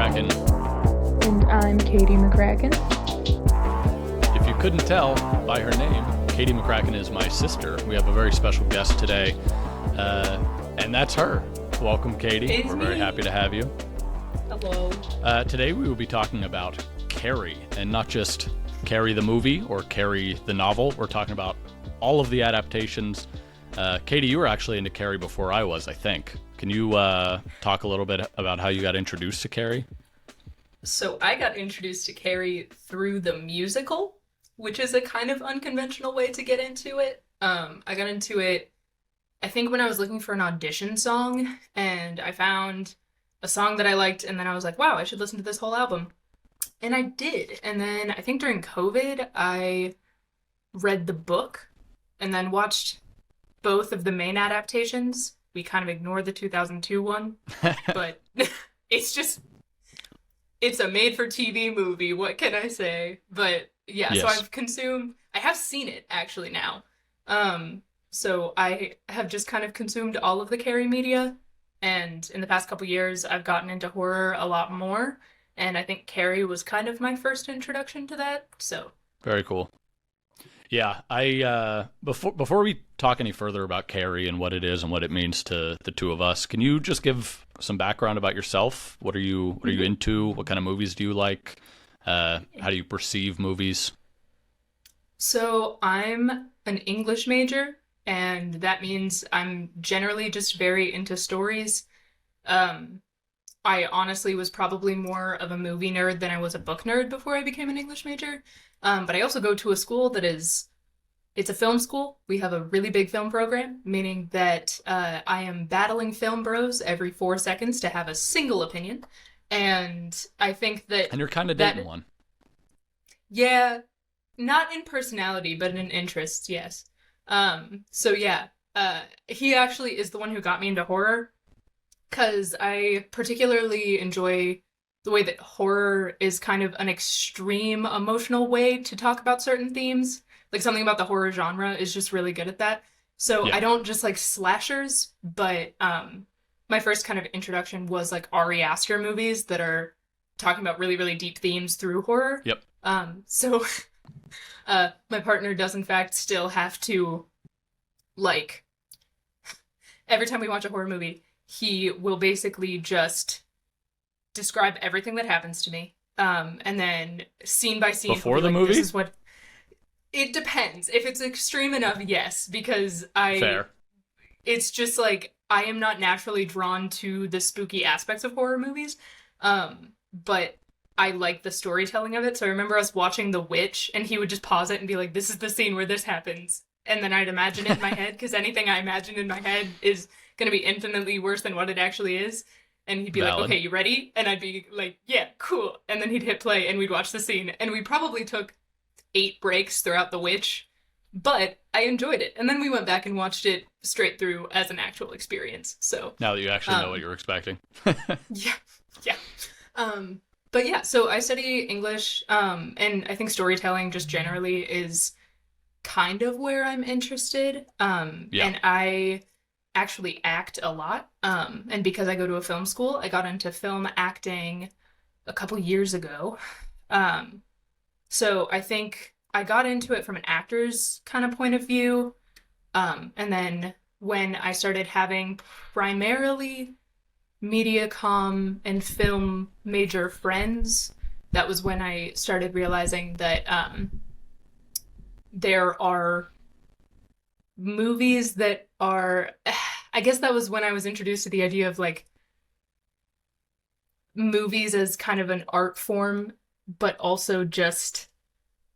McCracken. And I'm Katie McCracken. If you couldn't tell by her name, Katie McCracken is my sister. We have a very special guest today, and that's her. Welcome, Katie. It's We're me. very happy to have you. Hello. Today we will be talking about Carrie, and not just Carrie the movie or Carrie the novel. We're talking about all of the adaptations. Katie, you were actually into Carrie before I was, I think. Can you talk a little bit about how you got introduced to Carrie? So I got introduced to Carrie through the musical, which is a kind of unconventional way to get into it. I got into it, I think, when I was looking for an audition song, and I found a song that I liked, and then I was like, wow, I should listen to this whole album. And I did. And then I think during COVID, I read the book and then watched both of the main adaptations. We kind of ignored the 2002 one, but it's a made-for-TV movie. What can I say? But yeah, Yes. So I have seen it actually now. So I have just kind of consumed all of the Carrie media. And in the past couple years, I've gotten into horror a lot more. And I think Carrie was kind of my first introduction to that. So Very cool. Yeah, I before we talk any further about Carrie and what it is and what it means to the two of us, can you just give some background about yourself? What are you into? What kind of movies do you like? How do you perceive movies? So I'm an English major, and that means I'm generally just very into stories. I honestly was probably more of a movie nerd than I was a book nerd before I became an English major. But I also go to a school it's a film school. We have a really big film program, meaning that I am battling film bros every 4 seconds to have a single opinion. And I think that... And you're kind of dating one. Yeah, not in personality, but in interest, yes. So yeah, he actually is the one who got me into horror, because I particularly enjoy the way that horror is kind of an extreme emotional way to talk about certain themes. Like, something about the horror genre is just really good at that. So Yeah. I don't just like slashers, but my first kind of introduction was like Ari Aster movies that are talking about really, really deep themes through horror. Yep. So my partner does in fact still have to, like, every time we watch a horror movie, he will basically just describe everything that happens to me. And then scene by scene. Before he'll be the like, movie? This is what... It depends. If it's extreme enough, yes, because Fair. it's just like, I am not naturally drawn to the spooky aspects of horror movies. But I like the storytelling of it. So I remember us watching The Witch, and he would just pause it and be like, this is the scene where this happens. And then I'd imagine it in my head, because anything I imagine in my head is going to be infinitely worse than what it actually is. And he'd be Valid. like, okay, you ready? And I'd be like, yeah, cool. And then he'd hit play, and we'd watch the scene. And we probably took 8 breaks throughout The Witch, but I enjoyed it. And then we went back and watched it straight through as an actual experience. So Now that you actually know what you're expecting. yeah. But yeah, so I study English, and I think storytelling just generally is kind of where I'm interested. Yeah. And I actually act a lot. And because I go to a film school, I got into film acting a couple years ago. So I think I got into it from an actor's kind of point of view. And then when I started having primarily media comm and film major friends, that was when I started realizing that there are movies that are... I guess that was when I was introduced to the idea of, like, movies as kind of an art form, but also just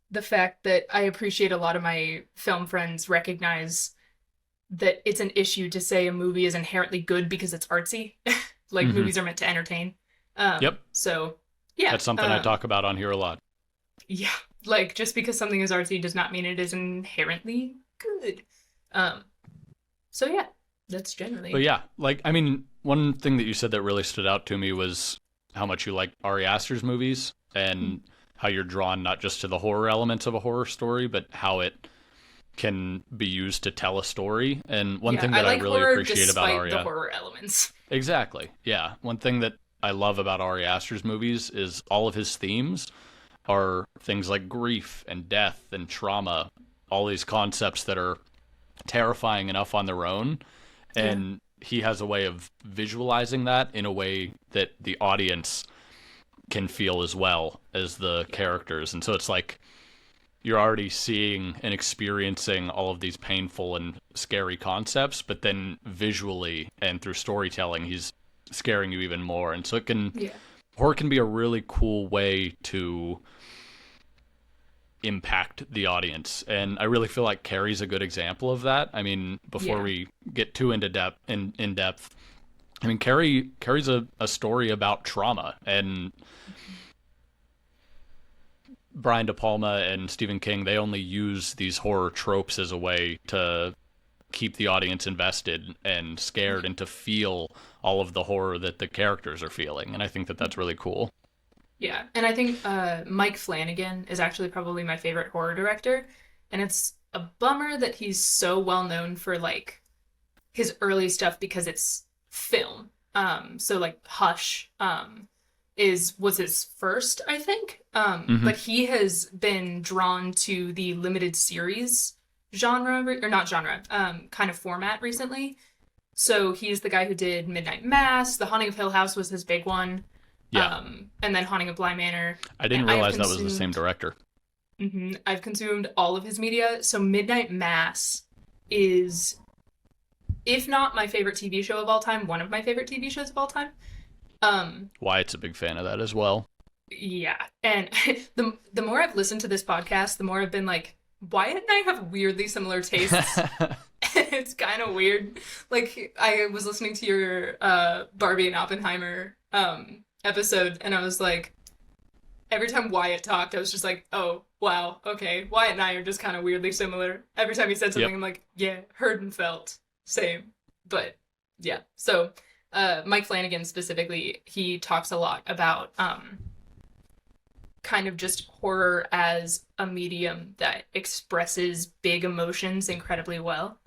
the fact that I appreciate a lot of my film friends recognize that it's an issue to say a movie is inherently good because it's artsy. Like, Mhm. movies are meant to entertain. Yep. So, yeah. That's something I talk about on here a lot. Yeah. Like, just because something is artsy does not mean it is inherently good. So, yeah. That's generally... But yeah, like, I mean, one thing that you said that really stood out to me was how much you like Ari Aster's movies and how you're drawn not just to the horror elements of a horror story, but how it can be used to tell a story. And one thing that I like really horror appreciate about despite Ari the horror elements. Exactly. Yeah. One thing that I love about Ari Aster's movies is all of his themes are things like grief and death and trauma, all these concepts that are terrifying enough on their own. And he has a way of visualizing that in a way that the audience can feel as well as the characters. And so it's like you're already seeing and experiencing all of these painful and scary concepts, but then visually and through storytelling, he's scaring you even more. And so it can, horror can be a really cool way to impact the audience. And I really feel like Carrie's a good example of that. I mean, before we get too into depth, in depth, I mean, Carrie's a story about trauma, and Brian De Palma and Stephen King, they only use these horror tropes as a way to keep the audience invested and scared and to feel all of the horror that the characters are feeling. And I think that that's really cool. Yeah, and I think Mike Flanagan is actually probably my favorite horror director, and it's a bummer that he's so well known for like his early stuff because it's film. So like Hush was his first, I think. But he has been drawn to the limited series genre, or not genre, kind of format recently. So he's the guy who did Midnight Mass. The Haunting of Hill House was his big one. Yeah. And then Haunting of Bly Manor. I didn't realize that was the same director. I've consumed all of his media. So Midnight Mass is, if not my favorite TV show of all time, one of my favorite TV shows of all time. Wyatt's a big fan of that as well. Yeah. And the more I've listened to this podcast, the more I've been like, Wyatt and I have weirdly similar tastes. It's kind of weird. Like, I was listening to your Barbie and Oppenheimer episode, and I was like, every time Wyatt talked, I was just like, oh, wow, okay, Wyatt and I are just kind of weirdly similar. Every time he said something, I'm like, yeah, heard and felt, same. But, yeah, so Mike Flanagan specifically, he talks a lot about kind of just horror as a medium that expresses big emotions incredibly well.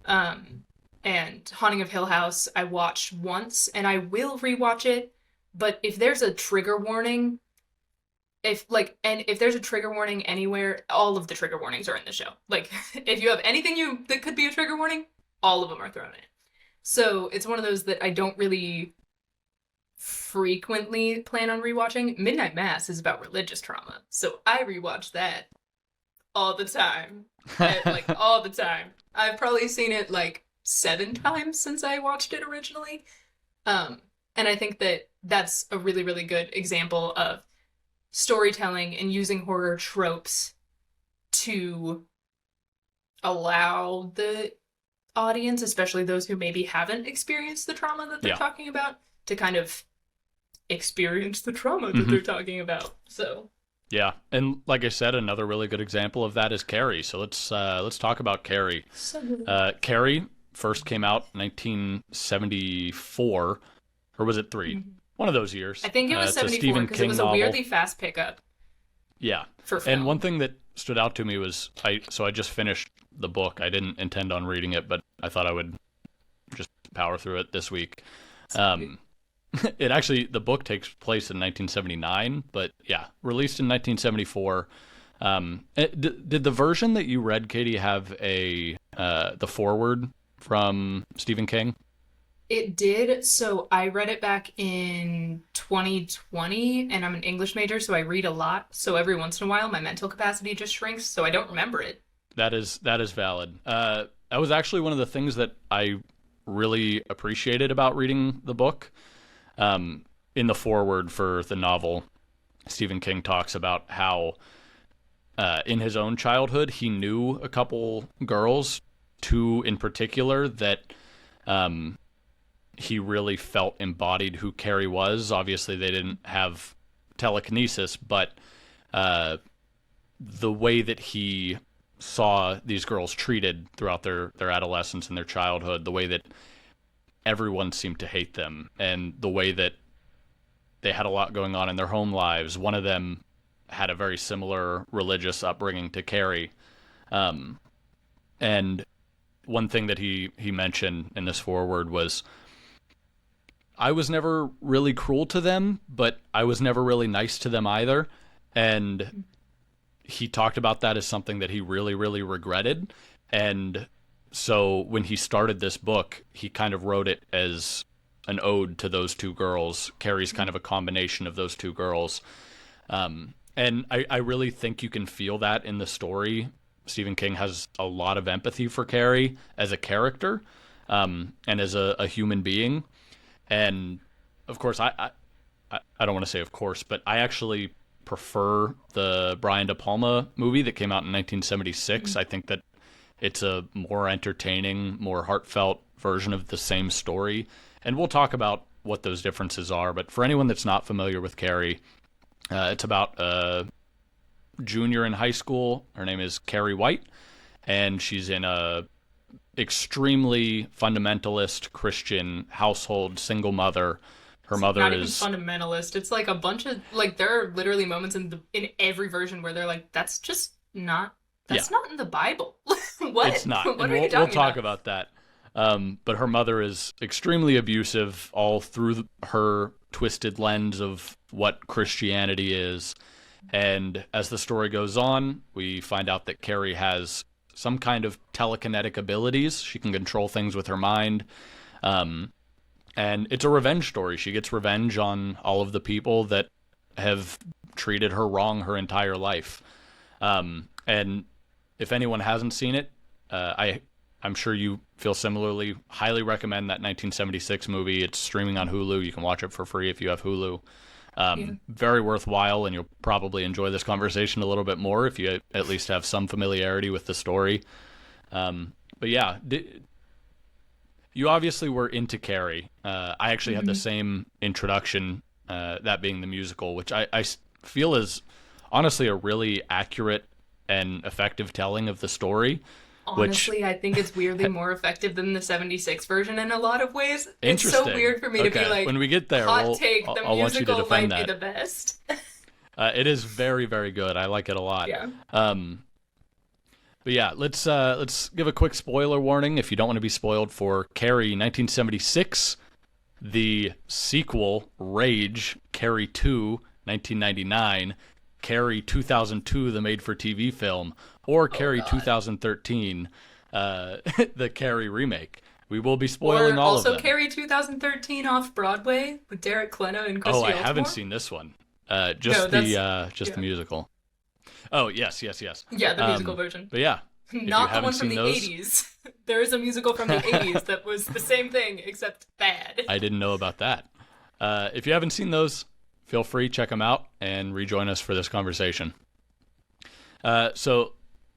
And Haunting of Hill House, I watched once, and I will rewatch it. But if there's a trigger warning, if there's a trigger warning anywhere, all of the trigger warnings are in the show. Like, if you have anything that could be a trigger warning, all of them are thrown in. So it's one of those that I don't really frequently plan on rewatching. Midnight Mass is about religious trauma, so I rewatch that all the time. Like, all the time. I've probably seen it like 7 times since I watched it originally. And I think that that's a really, really good example of storytelling and using horror tropes to allow the audience, especially those who maybe haven't experienced the trauma that they're talking about, to kind of experience the trauma that they're talking about. So yeah, and like I said, another really good example of that is Carrie. So let's talk about Carrie. Carrie first came out in 1974, or was it 3? One of those years. I think it was 74 because it was a weirdly fast pickup. Yeah, for film. And one thing that stood out to me was I just finished the book. I didn't intend on reading it, but I thought I would just power through it this week. It actually, the book takes place in 1979, but yeah, released in 1974. Did the version that you read, Katie, have the foreword from Stephen King? It did. So I read it back in 2020, and I'm an English major, so I read a lot. So every once in a while, my mental capacity just shrinks, so I don't remember it. That is valid. That was actually one of the things that I really appreciated about reading the book. In the foreword for the novel, Stephen King talks about how in his own childhood, he knew a couple girls, 2 in particular, that he really felt embodied who Carrie was. Obviously, they didn't have telekinesis, but the way that he saw these girls treated throughout their adolescence and their childhood, the way that everyone seemed to hate them, and the way that they had a lot going on in their home lives. One of them had a very similar religious upbringing to Carrie. And one thing that he mentioned in this foreword was, I was never really cruel to them, but I was never really nice to them either. And he talked about that as something that he really, really regretted. And so when he started this book, he kind of wrote it as an ode to those two girls. Carrie's kind of a combination of those two girls. And I really think you can feel that in the story. Stephen King has a lot of empathy for Carrie as a character, and as a human being. And of course, I don't want to say of course, but I actually prefer the Brian De Palma movie that came out in 1976. I think that it's a more entertaining, more heartfelt version of the same story. And we'll talk about what those differences are. But for anyone that's not familiar with Carrie, it's about a junior in high school. Her name is Carrie White, and she's in a extremely fundamentalist Christian household, single mother. Her mother not is even fundamentalist. It's like a bunch of like there are literally moments in every version where they're like, that's just not not in the Bible. What? It's not. What and are you we'll talking talk about that. But her mother is extremely abusive, all through her twisted lens of what Christianity is. And as the story goes on, we find out that Carrie has some kind of telekinetic abilities. She can control things with her mind. And it's a revenge story. She gets revenge on all of the people that have treated her wrong her entire life. And if anyone hasn't seen it, I'm sure you feel similarly. Highly recommend that 1976 movie. It's streaming on Hulu. You can watch it for free if you have Hulu. Very worthwhile, and you'll probably enjoy this conversation a little bit more if you at least have some familiarity with the story. But yeah, you obviously were into Carrie. I actually had the same introduction, that being the musical, which I feel is honestly a really accurate and effective telling of the story. Honestly, I think it's weirdly more effective than the 76 version in a lot of ways. It's so Interesting. weird for me to be like, when we get there, hot take, the I'll want you to musical defend might that. be the best. It is very, very good. I like it a lot. Yeah. But yeah, let's give a quick spoiler warning if you don't want to be spoiled for Carrie 1976, the sequel Rage, Carrie 2 1999, Carrie 2002, the made-for-TV film, or Carrie 2013, the Carrie remake. We will be spoiling all of them. Also Carrie 2013 off Broadway with Derek Klena and Christy I Altmore. haven't seen this one. The musical. Oh, yes. Yeah, the musical version. But yeah, Not the one from the those, 80s. There is a musical from the 80s that was the same thing, except bad. I didn't know about that. If you haven't seen those, feel free, check them out, and rejoin us for this conversation. So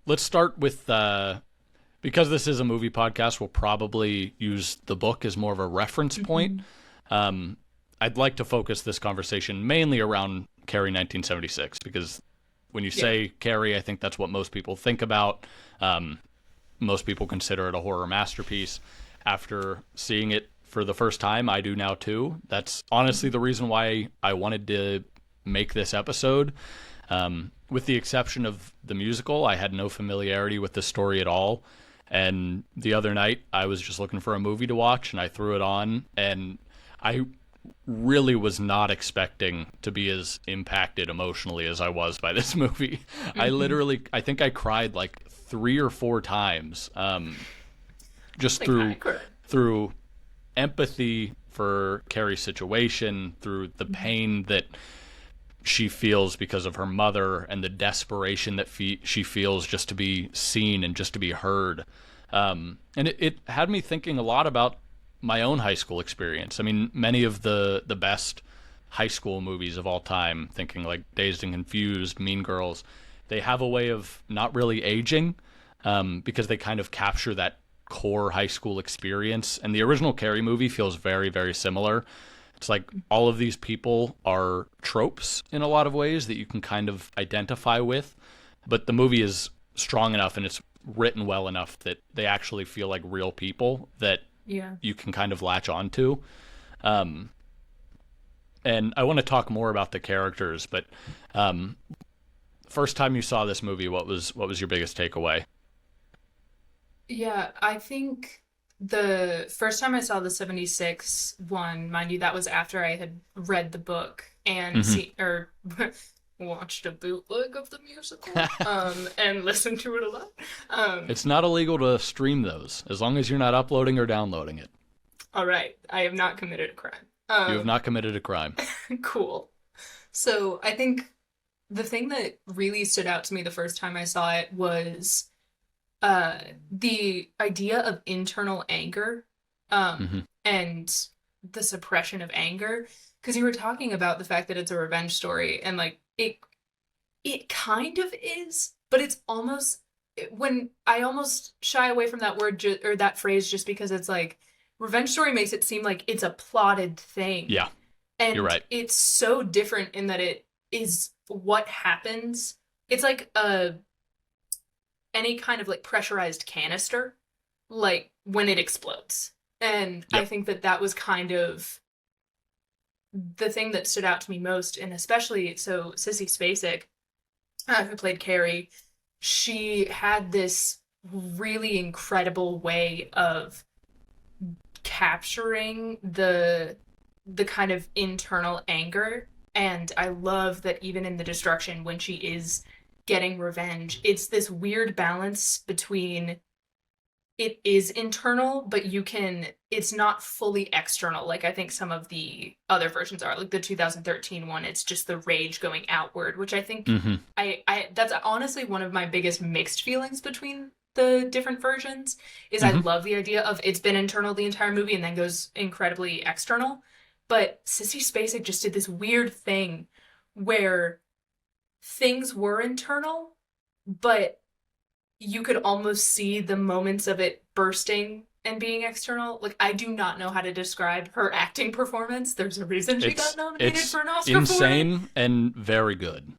let's start with, because this is a movie podcast, we'll probably use the book as more of a reference point. I'd like to focus this conversation mainly around Carrie 1976, because when you say Carrie, I think that's what most people think about. Most people consider it a horror masterpiece. After seeing it for the first time, I do now too. That's honestly the reason why I wanted to make this episode. With the exception of the musical, I had no familiarity with the story at all. And the other night, I was just looking for a movie to watch, and I threw it on, and I really was not expecting to be as impacted emotionally as I was by this movie. I think I cried like 3 or 4 times, just through empathy for Carrie's situation, through the pain that she feels because of her mother, and the desperation that she feels just to be seen and just to be heard. And it had me thinking a lot about my own high school experience. I mean, many of the best high school movies of all time, thinking like Dazed and Confused, Mean Girls, they have a way of not really aging, because they kind of capture that core high school experience. And the original Carrie movie feels very, very similar. It's like all of these people are tropes in a lot of ways that you can kind of identify with, but the movie is strong enough and it's written well enough that they actually feel like real people that you can kind of latch onto. And I want to talk more about the characters, but first time you saw this movie, what was your biggest takeaway? Yeah, I think the first time I saw the 76 one, mind you, that was after I had read the book and watched a bootleg of the musical, and listened to it a lot. It's not illegal to stream those, as long as you're not uploading or downloading it. All right, I have not committed a crime. You have not committed a crime. Cool. So I think the thing that really stood out to me the first time I saw it was the idea of internal anger, and the suppression of anger. Because you were talking about the fact that it's a revenge story, and like it kind of is, but it's almost, when I almost shy away from that word or that phrase, just because it's like revenge story makes it seem like it's a plotted thing. Yeah, and you're right. It's so different in that it is what happens. It's like any kind of like pressurized canister, like when it explodes. And I think that was kind of the thing that stood out to me most, and especially so Sissy Spacek, who played Carrie, she had this really incredible way of capturing the kind of internal anger. And I love that even in the destruction, when she is getting revenge, it's this weird balance between it is internal, but it's not fully external. Like I think some of the other versions are, like the 2013 one, it's just the rage going outward, which I think I that's honestly one of my biggest mixed feelings between the different versions, is I love the idea of it's been internal the entire movie and then goes incredibly external. But Sissy Spacek just did this weird thing where things were internal, but you could almost see the moments of it bursting and being external. Like, I do not know how to describe her acting performance. There's a reason she got nominated for an Oscar for it. It's insane and very good.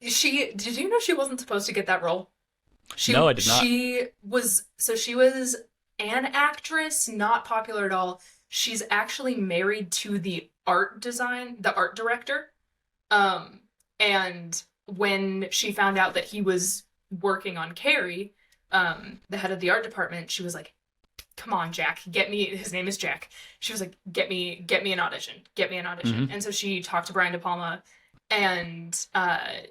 Did you know she wasn't supposed to get that role? No, I did not. She was an actress, not popular at all. She's actually married to the art director. And when she found out that he was working on Carrie, the head of the art department, she was like, come on, Jack, his name is Jack. She was like, get me an audition. And so she talked to Brian De Palma, and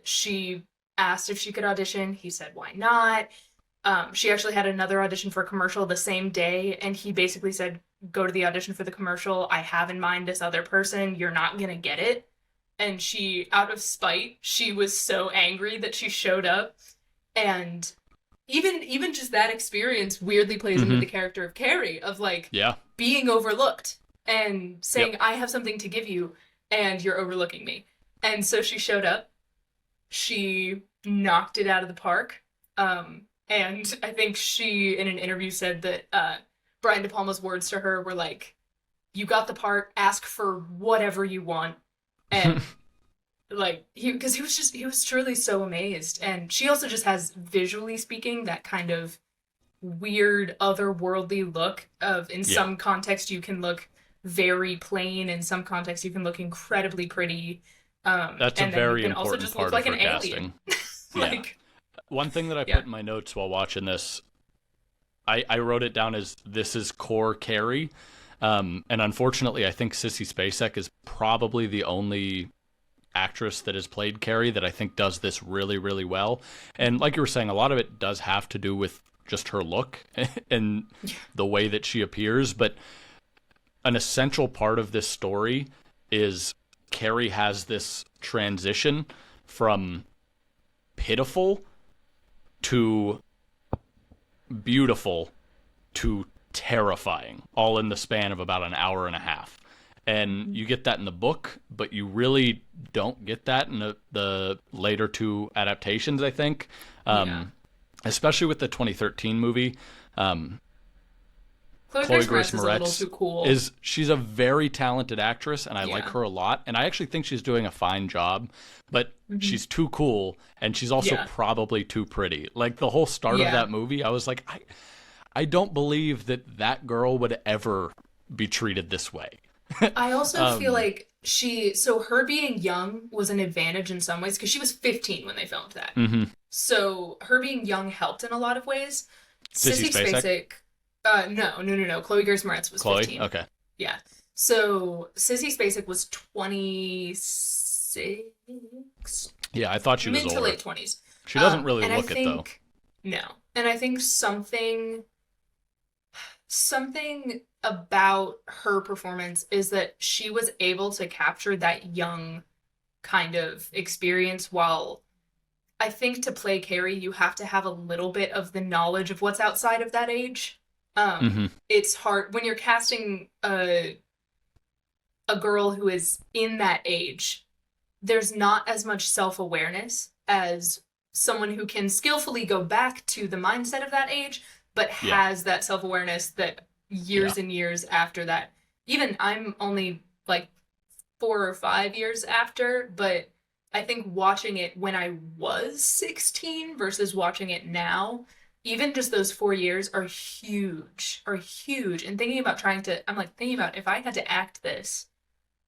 she asked if she could audition. He said, why not? She actually had another audition for a commercial the same day, and he basically said, go to the audition for the commercial. I have in mind this other person. You're not gonna get it. And she, out of spite, she was so angry that she showed up. And even just that experience weirdly plays into the character of Carrie, of like being overlooked and saying, I have something to give you and you're overlooking me. And so she showed up. She knocked it out of the park. And I think she, in an interview, said that Brian De Palma's words to her were like, you got the part, ask for whatever you want. And like, he was truly so amazed. And she also just has, visually speaking, that kind of weird otherworldly look of, in some context you can look very plain, in some context you can look incredibly pretty. That's a very important also just part look like of an her alien. casting. One thing that I put in my notes while watching this, I wrote it down as, this is core Carrie. And unfortunately, I think Sissy Spacek is probably the only actress that has played Carrie that I think does this really, really well. And like you were saying, a lot of it does have to do with just her look and the way that she appears. But an essential part of this story is Carrie has this transition from pitiful to beautiful to terrifying, all in the span of about an hour and a half. And you get that in the book, but you really don't get that in the later two adaptations, I think. Especially with the 2013 movie. Chloe Grace Moretz she's a very talented actress, and I like her a lot. And I actually think she's doing a fine job, but she's too cool, and she's also probably too pretty. Like, the whole start of that movie, I was like, I don't believe that girl would ever be treated this way. I also feel like her being young was an advantage in some ways, because she was 15 when they filmed that. So her being young helped in a lot of ways. Sissy Spacek No. Chloe Grace Moretz was Chloe? 15. Okay. Yeah. So Sissy Spacek was 26, Yeah, I thought she was mid to older. late 20s. She doesn't really And I look it, though. think, no. And I think something about her performance is that she was able to capture that young kind of experience, while I think to play Carrie, you have to have a little bit of the knowledge of what's outside of that age. Hmm. It's hard when you're casting a girl who is in that age. There's not as much self-awareness as someone who can skillfully go back to the mindset of that age, but Yeah. has that self-awareness that Yeah. years and years after that. Even I'm only like 4 or 5 years after, but I think watching it when I was 16 versus watching it now, even just those 4 years are huge. And thinking about I'm like thinking about if I had to act this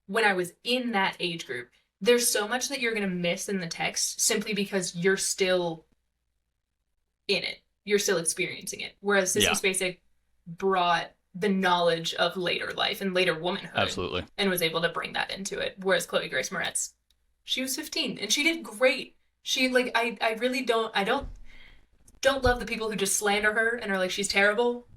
when I was in that age group, there's so much that you're going to miss in the text simply because you're still in it. You're still experiencing it. Whereas Sissy Yeah. Spacek brought the knowledge of later life and later womanhood Absolutely. and was able to bring that into it. Whereas Chloe Grace Moretz, she was 15 and she did great. She like I really don't love the people who just slander her and are like she's terrible.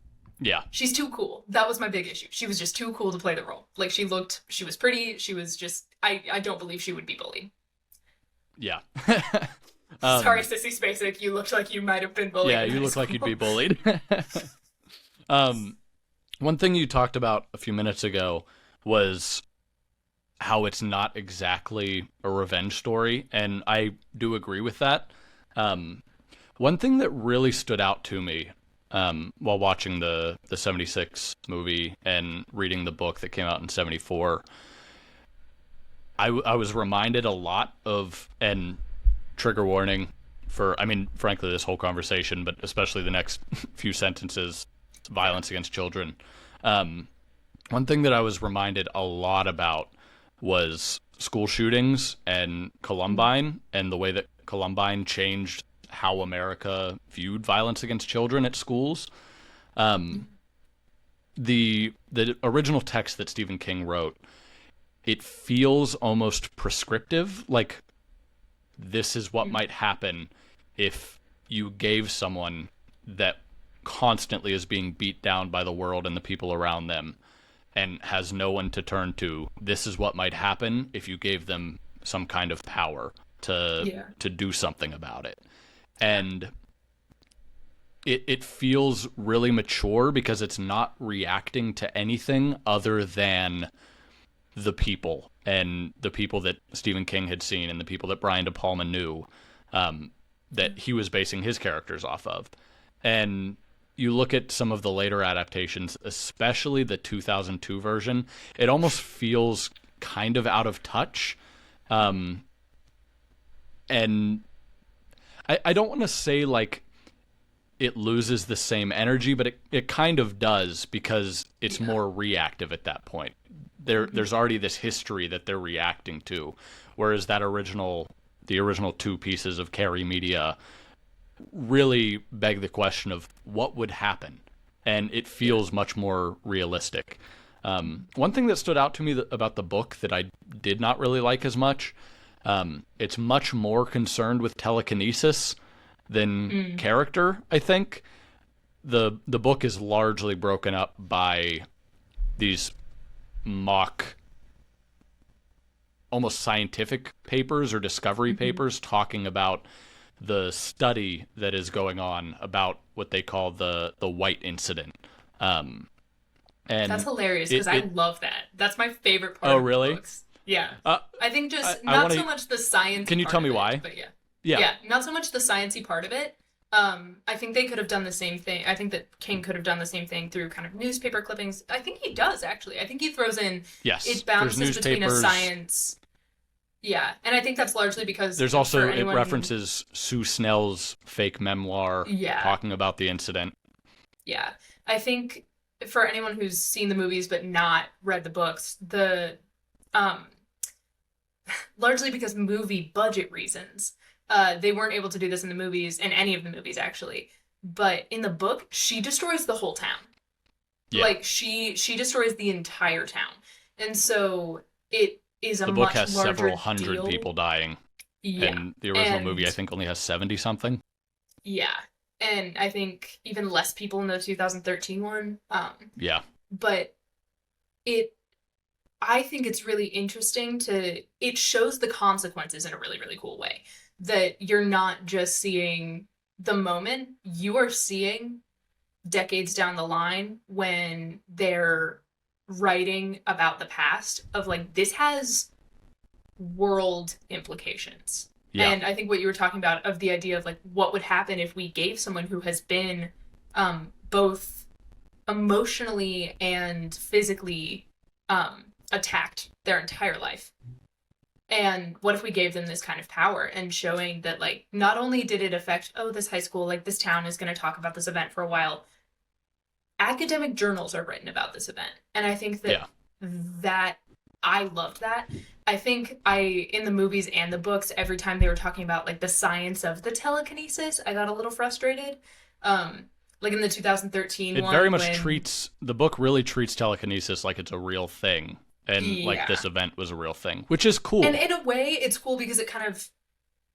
Yeah. She's too cool. That was my big issue. She was just too cool to play the role. Like she was pretty. She was just, I don't believe she would be bullied. Yeah. Sorry, Sissy Spacek, you looked like you might have been bullied. Yeah, in you high look like school. you'd be bullied. One thing you talked about a few minutes ago was how it's not exactly a revenge story, and I do agree with that. One thing that really stood out to me while watching the 76 movie and reading the book that came out in 74, I was reminded a lot of, and trigger warning for, I mean, frankly, this whole conversation, but especially the next few sentences, violence against children. One thing that I was reminded a lot about was school shootings and Columbine and the way that Columbine changed how America viewed violence against children at schools. The original text that Stephen King wrote, it feels almost prescriptive, like this is what might happen if you gave someone that constantly is being beat down by the world and the people around them and has no one to turn to. This is what might happen if you gave them some kind of power to do something about it. And it feels really mature because it's not reacting to anything other than the people and the people that Stephen King had seen and the people that Brian De Palma knew, that he was basing his characters off of. And you look at some of the later adaptations, especially the 2002 version, it almost feels kind of out of touch. And I don't want to say like it loses the same energy, but it kind of does because it's more reactive at that point. There's already this history that they're reacting to, whereas the original two pieces of Carrie media really beg the question of what would happen, and it feels much more realistic. One thing that stood out to me about the book that I did not really like as much, it's much more concerned with telekinesis than character, I think. The book is largely broken up by these mock, almost scientific papers or discovery papers talking about the study that is going on about what they call the white incident. And that's hilarious because I love that. That's my favorite part. Oh, of really? The books. Yeah. I think just I not wanna, so much the science. Can you tell me why? But yeah. Yeah. Yeah, not so much the sciencey part of it. I think they could have done the same thing. I think that King could have done the same thing through kind of newspaper clippings. I think he does, actually. I think he throws in, Yes, it bounces between a science. Yeah, and I think that's largely because there's also, it references Sue Snell's fake memoir talking about the incident. Yeah, I think for anyone who's seen the movies but not read the books, largely because movie budget reasons, they weren't able to do this in the movies, in any of the movies actually. But in the book, she destroys the whole town. Yeah. Like she destroys the entire town. And so it is a The book much has larger several hundred deal. people dying, Yeah. and the original movie I And think only has 70 something. yeah. And I think even less people in the 2013 one. Yeah. But it I think it's really interesting it shows the consequences in a really, really cool way. That you're not just seeing the moment, you are seeing decades down the line when they're writing about the past of like, this has world implications. Yeah. And I think what you were talking about of the idea of like what would happen if we gave someone who has been both emotionally and physically attacked their entire life. And what if we gave them this kind of power and showing that like not only did it affect, oh, this high school, like this town is going to talk about this event for a while, academic journals are written about this event. And I think that that I loved that. I think in the movies and the books, every time they were talking about like the science of the telekinesis, I got a little frustrated. Like in the 2013 It one, very much the book really treats telekinesis like it's a real thing. And like Yeah. this event was a real thing, which is cool. And in a way, it's cool because it kind of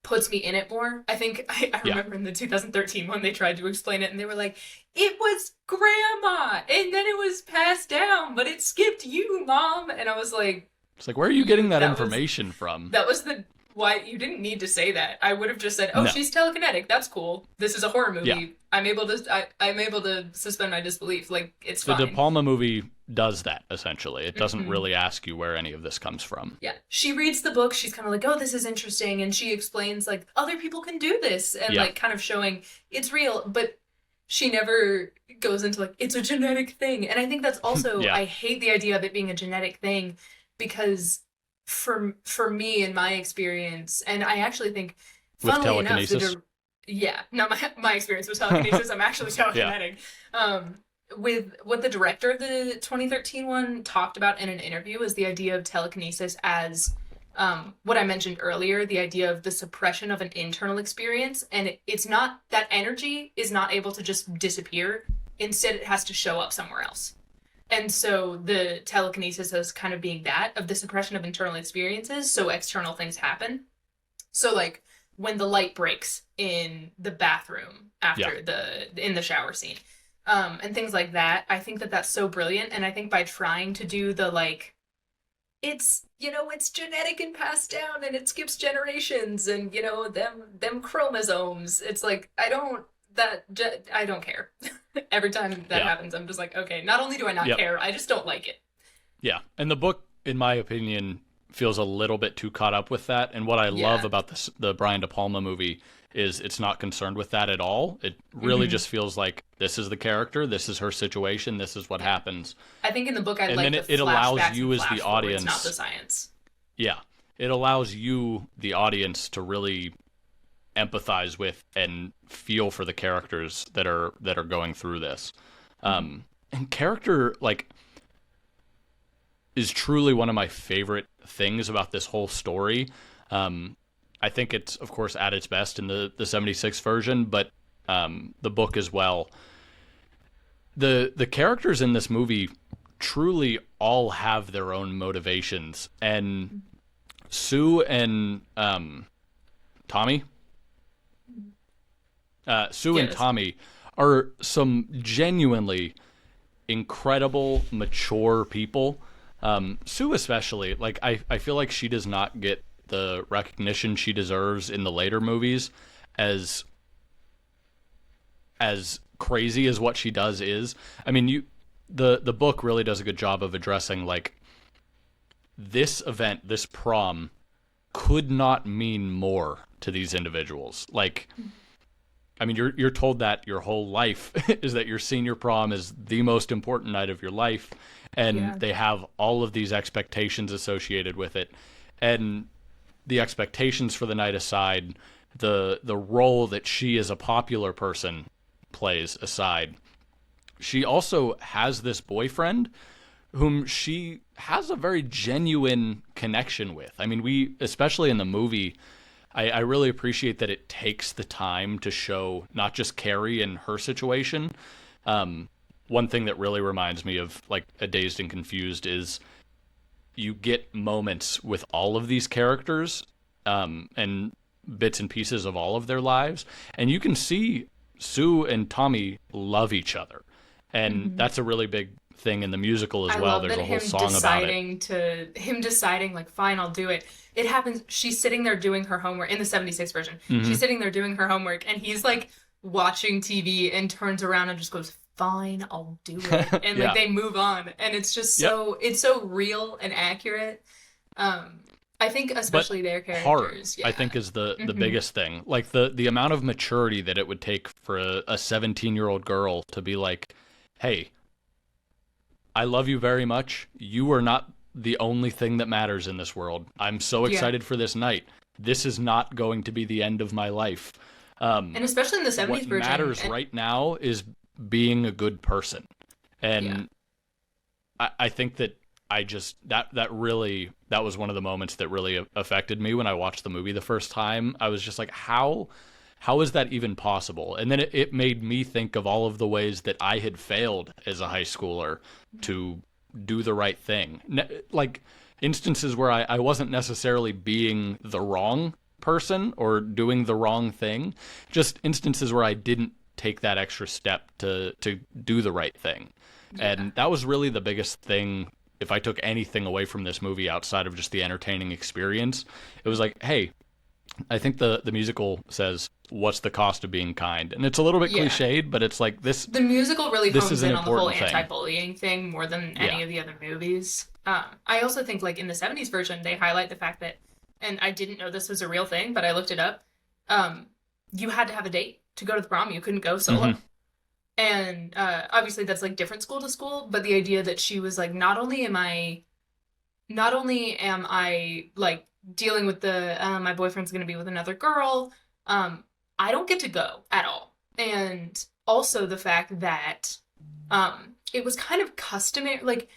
puts me in it more. I think I Yeah. remember in the 2013 one, they tried to explain it and they were like, it was grandma and then it was passed down, but it skipped you, mom. And I was like, It's like, where are you getting that that was- information from? that was why you didn't need to say that. I would have just said, oh, No. she's telekinetic. That's cool. This is a horror movie. Yeah. I'm able to suspend my disbelief. Like, it's The fine. De Palma movie does that, essentially. It doesn't Mhm. really ask you where any of this comes from. Yeah. She reads the book. She's kind of like, oh, this is interesting. And she explains, like, other people can do this. And, Yeah. like, kind of showing it's real. But she never goes into, like, it's a genetic thing. And I think that's also, Yeah. I hate the idea of it being a genetic thing because for me, in my experience, and I actually think, With funnily enough, telekinesis? no, my experience with telekinesis, I'm actually telekinetic. With what the director of the 2013 one talked about in an interview is the idea of telekinesis as what I mentioned earlier, the idea of the suppression of an internal experience. And it's not, that energy is not able to just disappear. Instead, it has to show up somewhere else. And so the telekinesis is kind of being that, of the suppression of internal experiences, so external things happen. So like when the light breaks in the bathroom after in the shower scene, and things like that, I think that that's so brilliant. And I think by trying to do the like, it's, it's genetic and passed down and it skips generations and, them chromosomes, it's like, I don't care. Every time that happens, I'm just like, okay, not only do I not care, I just don't like it. Yeah. And the book, in my opinion, feels a little bit too caught up with that. And what I love about the Brian De Palma movie is it's not concerned with that at all. It really just feels like this is the character, this is her situation, this is what happens. I think in the book, I And like then the it allows flashbacks you and as the flash forwards, audience, not the science. Yeah. It allows you, the audience, to really empathize with and feel for the characters that are going through this. And character, like, is truly one of my favorite things about this whole story. I think it's, of course, at its best in the 76 version, but the book as well. The characters in this movie truly all have their own motivations. And Sue and Tommy? Sue and Tommy are some genuinely incredible, mature people. Sue especially, like, I feel like she does not get the recognition she deserves in the later movies, as crazy as what she does is. I mean, the book really does a good job of addressing, like, this event, this prom, could not mean more to these individuals. Like, I mean, you're told that your whole life is that your senior prom is the most important night of your life, and they have all of these expectations associated with it. And the expectations for the night aside, the role that she as a popular person plays aside, she also has this boyfriend whom she has a very genuine connection with. I mean, especially in the movie, I really appreciate that it takes the time to show not just Carrie and her situation, one thing that really reminds me of like a Dazed and Confused is you get moments with all of these characters, and bits and pieces of all of their lives, and you can see Sue and Tommy love each other, and that's a really big thing in the musical as I well. love There's that a whole him song about it. him deciding like, fine, I'll do it. It happens. She's sitting there doing her homework in the 76 version. She's sitting there doing her homework, and he's like watching TV and turns around and just goes, fine, I'll do it. And like they move on, and it's just so it's so real and accurate. I think especially their characters. Hard, I think, is the biggest thing. Like the amount of maturity that it would take for a 17-year-old girl to be like, hey, I love you very much. You are not the only thing that matters in this world. I'm so excited for this night. This is not going to be the end of my life. And especially in the 70s what version. What matters right now is being a good person. And I think that that was one of the moments that really affected me when I watched the movie the first time. I was just like, how is that even possible? And then it made me think of all of the ways that I had failed as a high schooler to do the right thing. Like instances where I wasn't necessarily being the wrong person or doing the wrong thing, just instances where I didn't take that extra step to do the right thing. And that was really the biggest thing. If I took anything away from this movie outside of just the entertaining experience, it was like, hey, I think the musical says, what's the cost of being kind? And it's a little bit cliched, but it's like this. The musical really hones in on the whole thing. Anti-bullying thing more than any of the other movies. I also think like in the 70s version, they highlight the fact that, and I didn't know this was a real thing, but I looked it up. You had to have a date to go to the prom. You couldn't go solo. And obviously that's like different school to school, but the idea that she was like, not only am I like dealing with the my boyfriend's gonna be with another girl, I don't get to go at all. And also the fact that it was kind of customary, like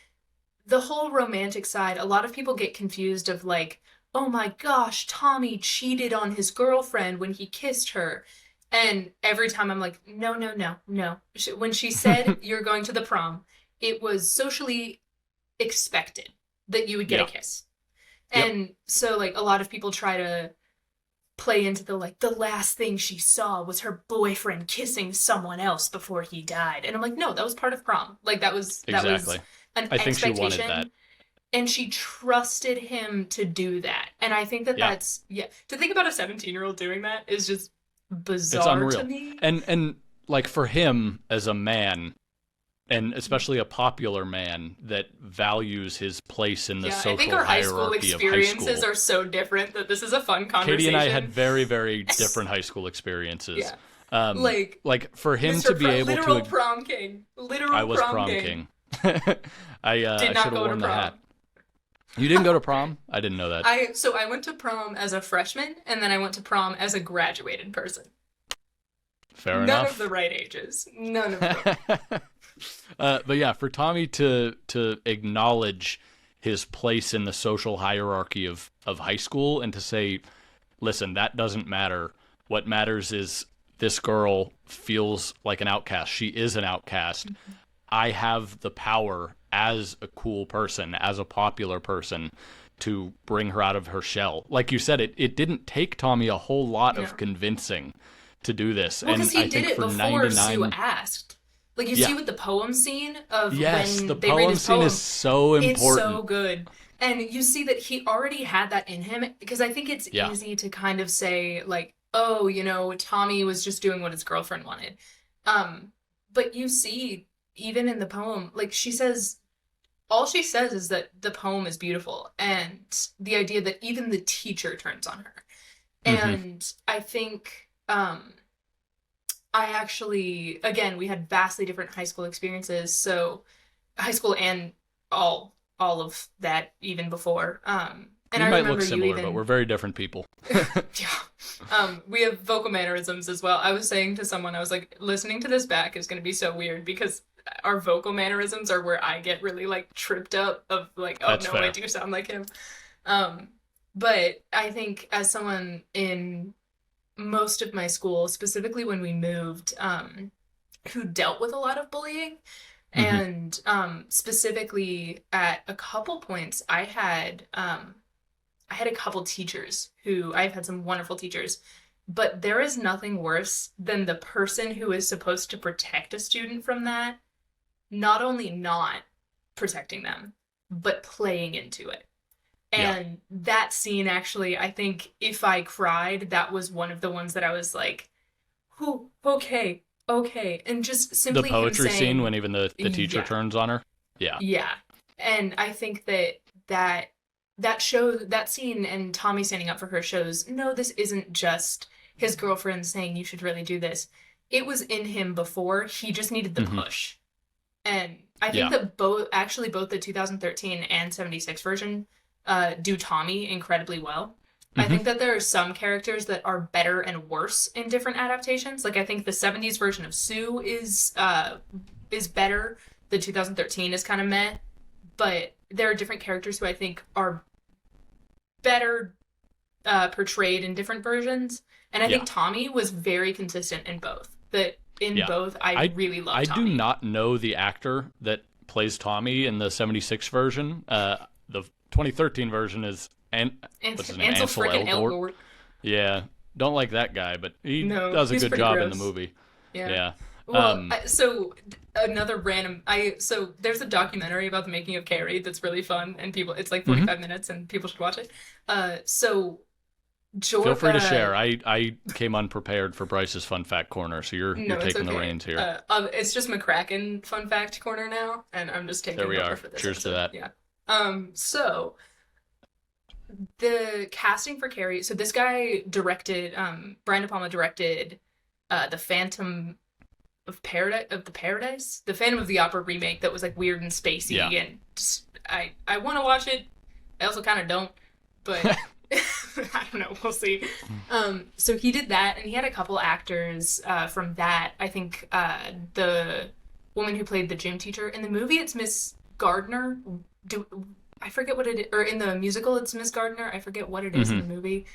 the whole romantic side, a lot of people get confused of like, oh my gosh, Tommy cheated on his girlfriend when he kissed her. And every time I'm like, no. When she said you're going to the prom, it was socially expected that you would get a kiss. And so like a lot of people try to play into the like, the last thing she saw was her boyfriend kissing someone else before he died. And I'm like, no, that was part of prom. Like that was an I think expectation. she wanted that. And she trusted him to do that. And I think that that's, to think about a 17-year-old doing that is just bizarre to me. And like for him as a man, and especially a popular man that values his place in the social hierarchy of high school. I think our high school experiences are so different that this is a fun conversation. Katie and I had very, very different high school experiences. Like for him Mr. to be able literal to prom king. I was prom king. I should have worn the hat. You didn't go to prom? I didn't know that. I went to prom as a freshman, and then I went to prom as a graduated person. Fair enough. None of the right ages. None of them. But yeah, for Tommy to acknowledge his place in the social hierarchy of high school and to say, listen, that doesn't matter. What matters is this girl feels like an outcast. She is an outcast. I have the power as a cool person, as a popular person, to bring her out of her shell. Like you said, it didn't take Tommy a whole lot of convincing to do this. Well, and he did it before Sue asked. Like you see with the poem scene of when the they read his scene poem, is so important. It's so good. And you see that he already had that in him, because I think it's easy to kind of say like, oh, you know, Tommy was just doing what his girlfriend wanted. But you see, even in the poem, like all she says is that the poem is beautiful, and the idea that even the teacher turns on her. And I think I actually, again, we had vastly different high school experiences. So high school and all of that even before. And we might look similar, but we're very different people. We have vocal mannerisms as well. I was saying to someone, I was like, listening to this back is going to be so weird because our vocal mannerisms are where I get really like tripped up of like, oh That's no, fair. I do sound like him. But I think as someone in most of my school, specifically when we moved, who dealt with a lot of bullying, Hmm. And specifically at a couple points, I had a couple teachers who I've had some wonderful teachers, but there is nothing worse than the person who is supposed to protect a student from that, not only not protecting them, but playing into it. Yeah. And that scene actually, I think if I cried, that was one of the ones that I was like, "Whew, okay, okay." And just The simply him poetry scene saying, when even the teacher yeah, turns on her. Yeah. yeah. And I think that that scene and Tommy standing up for her shows, no, this isn't just his girlfriend saying you should really do this. It was in him before. He just needed the Hmm. push. And I think Yeah. that both the 2013 and 76 version do Tommy incredibly well. I Hmm. think that there are some characters that are better and worse in different adaptations. Like I think the 70s version of Sue is better. The 2013 is kind of meh, but there are different characters who I think are better portrayed in different versions. And I Yeah. think Tommy was very consistent in both. That in Yeah. both, I really love I do Tommy. not know the actor that plays Tommy in the 76 version. The 2013 version is And what's his name? Ansel Ansel freaking Elgort. Elgort. Yeah, don't like that guy, but he No, does a he's good pretty job in the gross. movie. Yeah. Yeah. Well, so another random. So there's a documentary about the making of Carrie that's really fun, and people. It's like Mhm. 45 minutes, and people should watch it. So George. Feel free to share. I came unprepared for Bryce's fun fact corner, so you're No, it's taking the okay. reins here. It's just McCracken fun fact corner now, and I'm just taking There we over are. for this Cheers to episode. that. Yeah. So the casting for Carrie. So this guy directed. Brian De Palma directed, the Phantom of Paradise, the Phantom of the Opera remake that was like weird and spacey, Yeah. and just, I want to watch it. I also kind of don't, but I don't know. We'll see. So he did that, and he had a couple actors from that. I think the woman who played the gym teacher in the movie, it's Miss Gardner. I forget what it is, or in the musical, it's Miss Gardner. I forget what it is in the movie,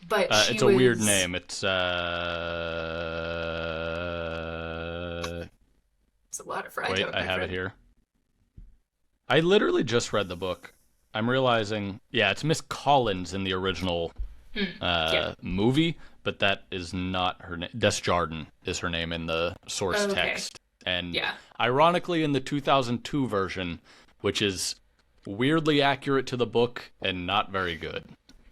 but she It's a weird was- name. It's It's a lot of fried wait, dough, I my have it friend. here. I literally just read the book. I'm realizing, yeah, it's Miss Collins in the original Yeah. movie, but that is not her name. Desjardins is her name in the source Okay. text. And Yeah. ironically, in the 2002 version, which is weirdly accurate to the book and not very good.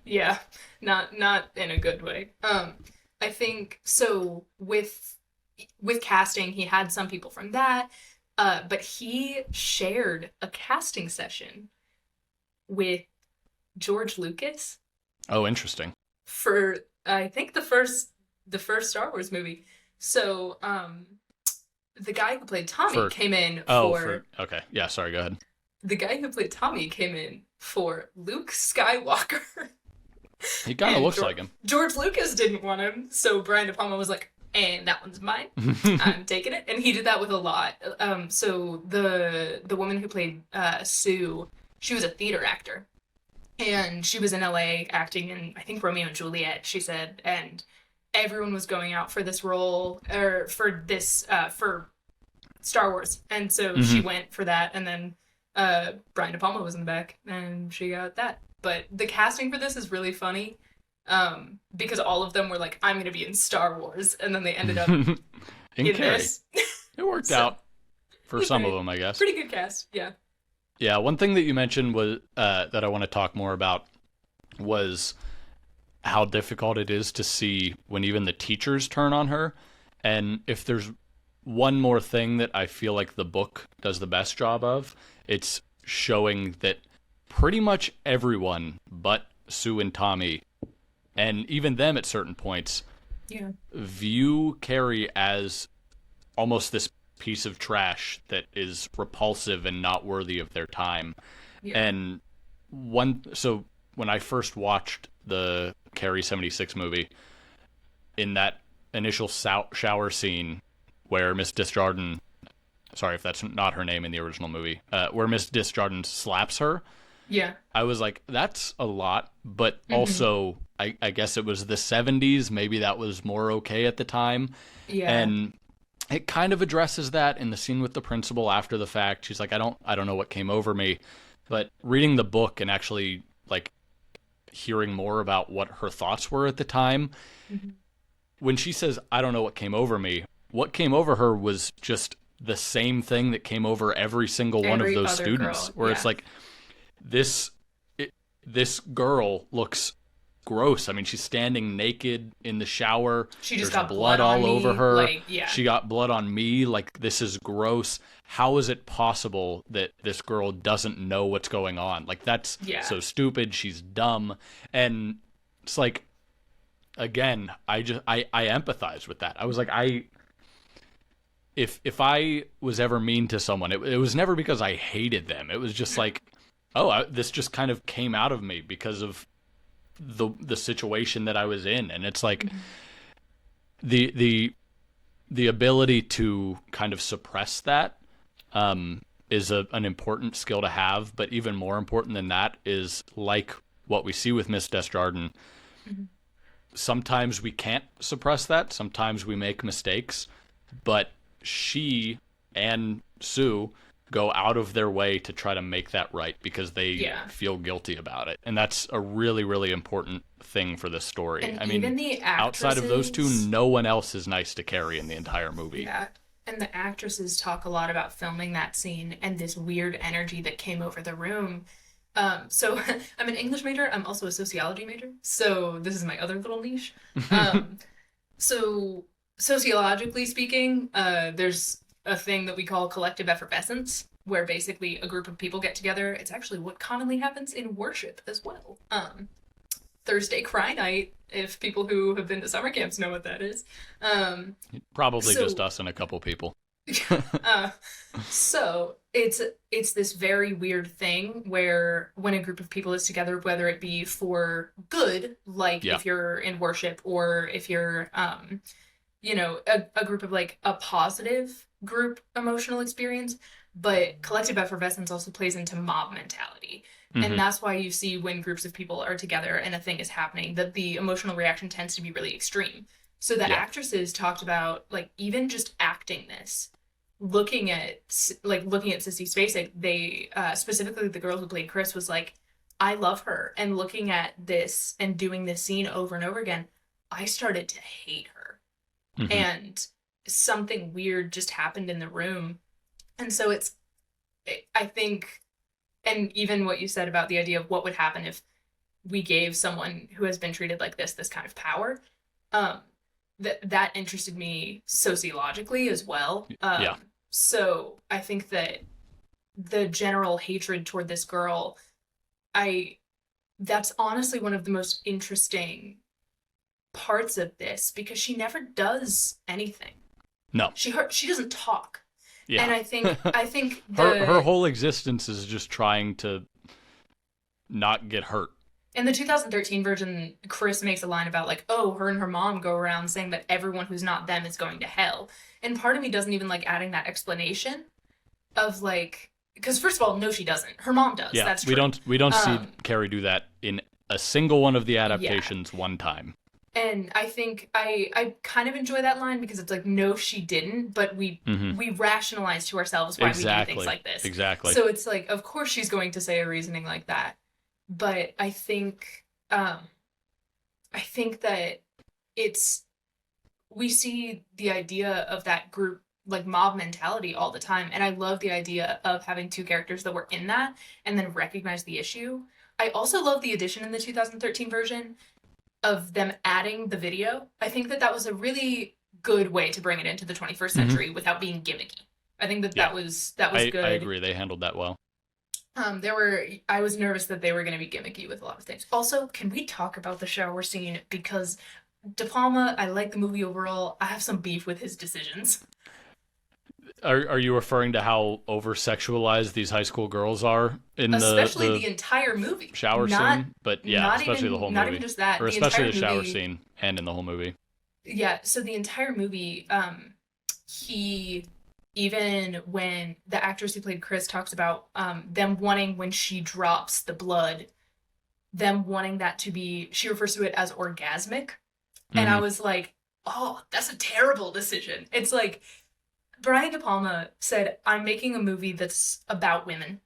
Yeah, not in a good way. I think so with casting, he had some people from that, but he shared a casting session with George Lucas Oh, interesting. for I think the first Star Wars movie. So, the guy who played Tommy For- came in Oh, for okay. Yeah, sorry, go ahead. the guy who played Tommy came in for Luke Skywalker. He kind of And looks Geor- like him. George Lucas didn't want him, so Brian De Palma was like, "And that one's mine. I'm taking it." And he did that with a lot. So the woman who played Sue, she was a theater actor, and she was in LA acting in, I think, Romeo and Juliet. She said, and everyone was going out for this role or for this for Star Wars, and so she went for that, and then Brian De Palma was in the back, and she got that. But the casting for this is really funny, because all of them were like, "I'm going to be in Star Wars," and then they ended up in in Carrie. this. It worked So, out for some of pretty- them, I guess. Pretty good cast, yeah. Yeah, one thing that you mentioned was that I want to talk more about was how difficult it is to see when even the teachers turn on her. And if there's one more thing that I feel like the book does the best job of, it's showing that pretty much everyone but Sue and Tommy, and even them at certain points, Yeah. view Carrie as almost this piece of trash that is repulsive and not worthy of their time. Yeah. And so when I first watched the Carrie 76 movie, in that initial shower scene where Miss Desjardins, sorry if that's not her name in the original movie, where Miss Desjardins slaps her, Yeah. I was like, that's a lot, but also I guess it was the 70s. Maybe that was more okay at the time. Yeah. And it kind of addresses that in the scene with the principal after the fact. She's like, I don't know what came over me. But reading the book and actually like hearing more about what her thoughts were at the time, when she says, I don't know what came over me, what came over her was just the same thing that came over every single one of those students. Where it's like, this girl looks gross. I mean, she's standing naked in the shower. She just There's got blood all over her. Like, yeah. She got blood on me. Like, this is gross. How is it possible that this girl doesn't know what's going on? Like, that's so stupid. She's dumb. And it's like, again, I empathize with that. I was like, if I was ever mean to someone, it was never because I hated them. It was just like, this just kind of came out of me because of the situation that I was in. And it's like the ability to kind of suppress that is an important skill to have. But even more important than that is, like what we see with Miss Desjardins, sometimes we can't suppress that. Sometimes we make mistakes, but she and Sue go out of their way to try to make that right because they feel guilty about it. And that's a really, really important thing for this story. And I mean, the outside of those two, no one else is nice to Carrie in the entire movie. Yeah. And the actresses talk a lot about filming that scene and this weird energy that came over the room. So I'm an English major. I'm also a sociology major. So this is my other little niche. So sociologically speaking, there's a thing that we call collective effervescence, where basically a group of people get together. It's actually what commonly happens in worship as well. Thursday Cry Night, if people who have been to summer camps know what that is. Probably just us and a couple people. So it's this very weird thing where when a group of people is together, whether it be for good, like if you're in worship, or if you're a group of like a positive group emotional experience, but collective effervescence also plays into mob mentality. And that's why you see when groups of people are together and a thing is happening, that the emotional reaction tends to be really extreme. So the actresses talked about, like, even just acting this, looking at Sissy's face, they specifically the girl who played Chris was like, I love her. And looking at this and doing this scene over and over again, I started to hate her. And something weird just happened in the room. And so I think, and even what you said about the idea of what would happen if we gave someone who has been treated like this kind of power, that interested me sociologically as well. So I think that the general hatred toward this girl, that's honestly one of the most interesting parts of this, because she never does anything. No. She doesn't talk. Yeah. And I think her whole existence is just trying to not get hurt. In the 2013 version, Chris makes a line about, like, oh, her and her mom go around saying that everyone who's not them is going to hell. And part of me doesn't even like adding that explanation of, like, because first of all, no, she doesn't. Her mom does. Yeah, that's true. We don't see Carrie do that in a single one of the adaptations one time. And I think I kind of enjoy that line because it's like, no, she didn't, but we rationalize to ourselves why we do things like this. Exactly. So it's like, of course she's going to say a reasoning like that. But I think that we see the idea of that group, like mob mentality, all the time. And I love the idea of having two characters that were in that and then recognize the issue. I also love the addition in the 2013 version of them adding the video. I think that was a really good way to bring it into the 21st century without being gimmicky. I think that was good. I agree. They handled that well. I was nervous that they were going to be gimmicky with a lot of things. Also, can we talk about the shower scene? Because De Palma, I like the movie overall. I have some beef with his decisions. Are you referring to how over-sexualized these high school girls are in especially the entire movie shower scene? But yeah, especially the whole movie. Not even just that. Or especially the shower scene and in the whole movie. Yeah, so the entire movie, even when the actress who played Chris talks about them wanting, when she drops the blood, them wanting that to be, she refers to it as orgasmic. And I was like, oh, that's a terrible decision. It's like, Brian De Palma said, I'm making a movie that's about women.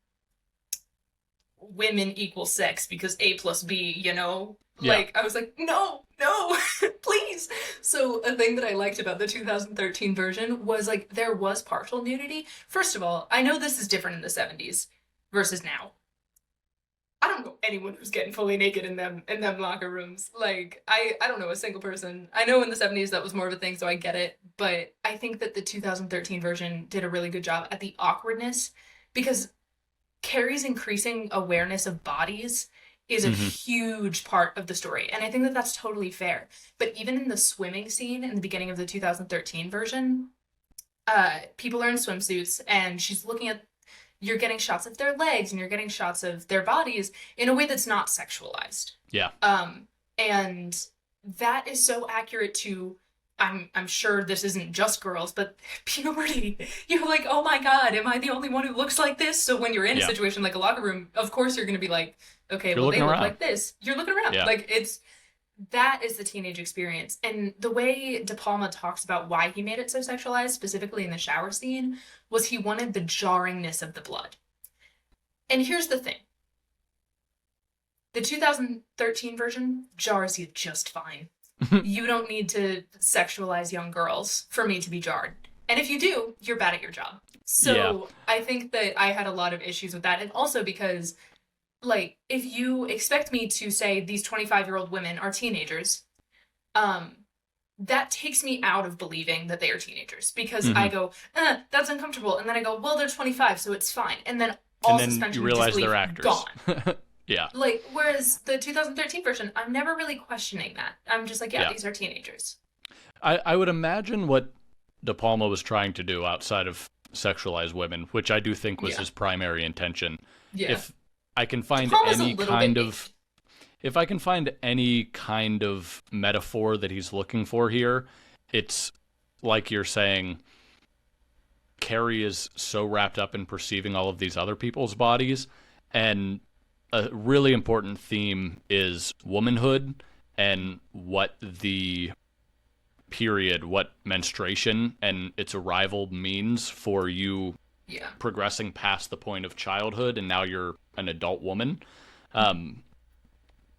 Women equal sex because A plus B, you know? Yeah. Like, I was like, no, please. So a thing that I liked about the 2013 version was, like, there was partial nudity. First of all, I know this is different in the 70s versus now. I don't know anyone who's getting fully naked in them locker rooms. Like, I don't know a single person. I know in the 70s that was more of a thing, so I get it. But I think that the 2013 version did a really good job at the awkwardness, because Carrie's increasing awareness of bodies is a huge part of the story. And I think that that's totally fair. But even in the swimming scene in the beginning of the 2013 version, people are in swimsuits and she's looking at, you're getting shots of their legs and you're getting shots of their bodies in a way that's not sexualized. Yeah. And that is so accurate to, I'm sure this isn't just girls, but puberty. You're like, oh my God, am I the only one who looks like this? So when you're in a situation like a locker room, of course you're going to be like, okay, well, they look like this. You're looking around. Yeah. Like, that is the teenage experience. And the way De Palma talks about why he made it so sexualized, specifically in the shower scene, was he wanted the jarringness of the blood. And here's the thing. The 2013 version jars you just fine. You don't need to sexualize young girls for me to be jarred. And if you do, you're bad at your job. So I think that I had a lot of issues with that. And also because, like, if you expect me to say these 25-year-old women are teenagers, that takes me out of believing that they are teenagers. Because I go, that's uncomfortable. And then I go, well, they're 25, so it's fine. And then all suspension you realize disbelief they're actors. Gone. Yeah. Like, whereas the 2013 version, I'm never really questioning that. I'm just like, these are teenagers. I would imagine what De Palma was trying to do outside of sexualize women, which I do think was his primary intention. Yeah. If I can find if I can find any kind of metaphor that he's looking for here, it's like you're saying, Carrie is so wrapped up in perceiving all of these other people's bodies, and a really important theme is womanhood and what the period, what menstruation and its arrival means for you progressing past the point of childhood, and now you're an adult woman.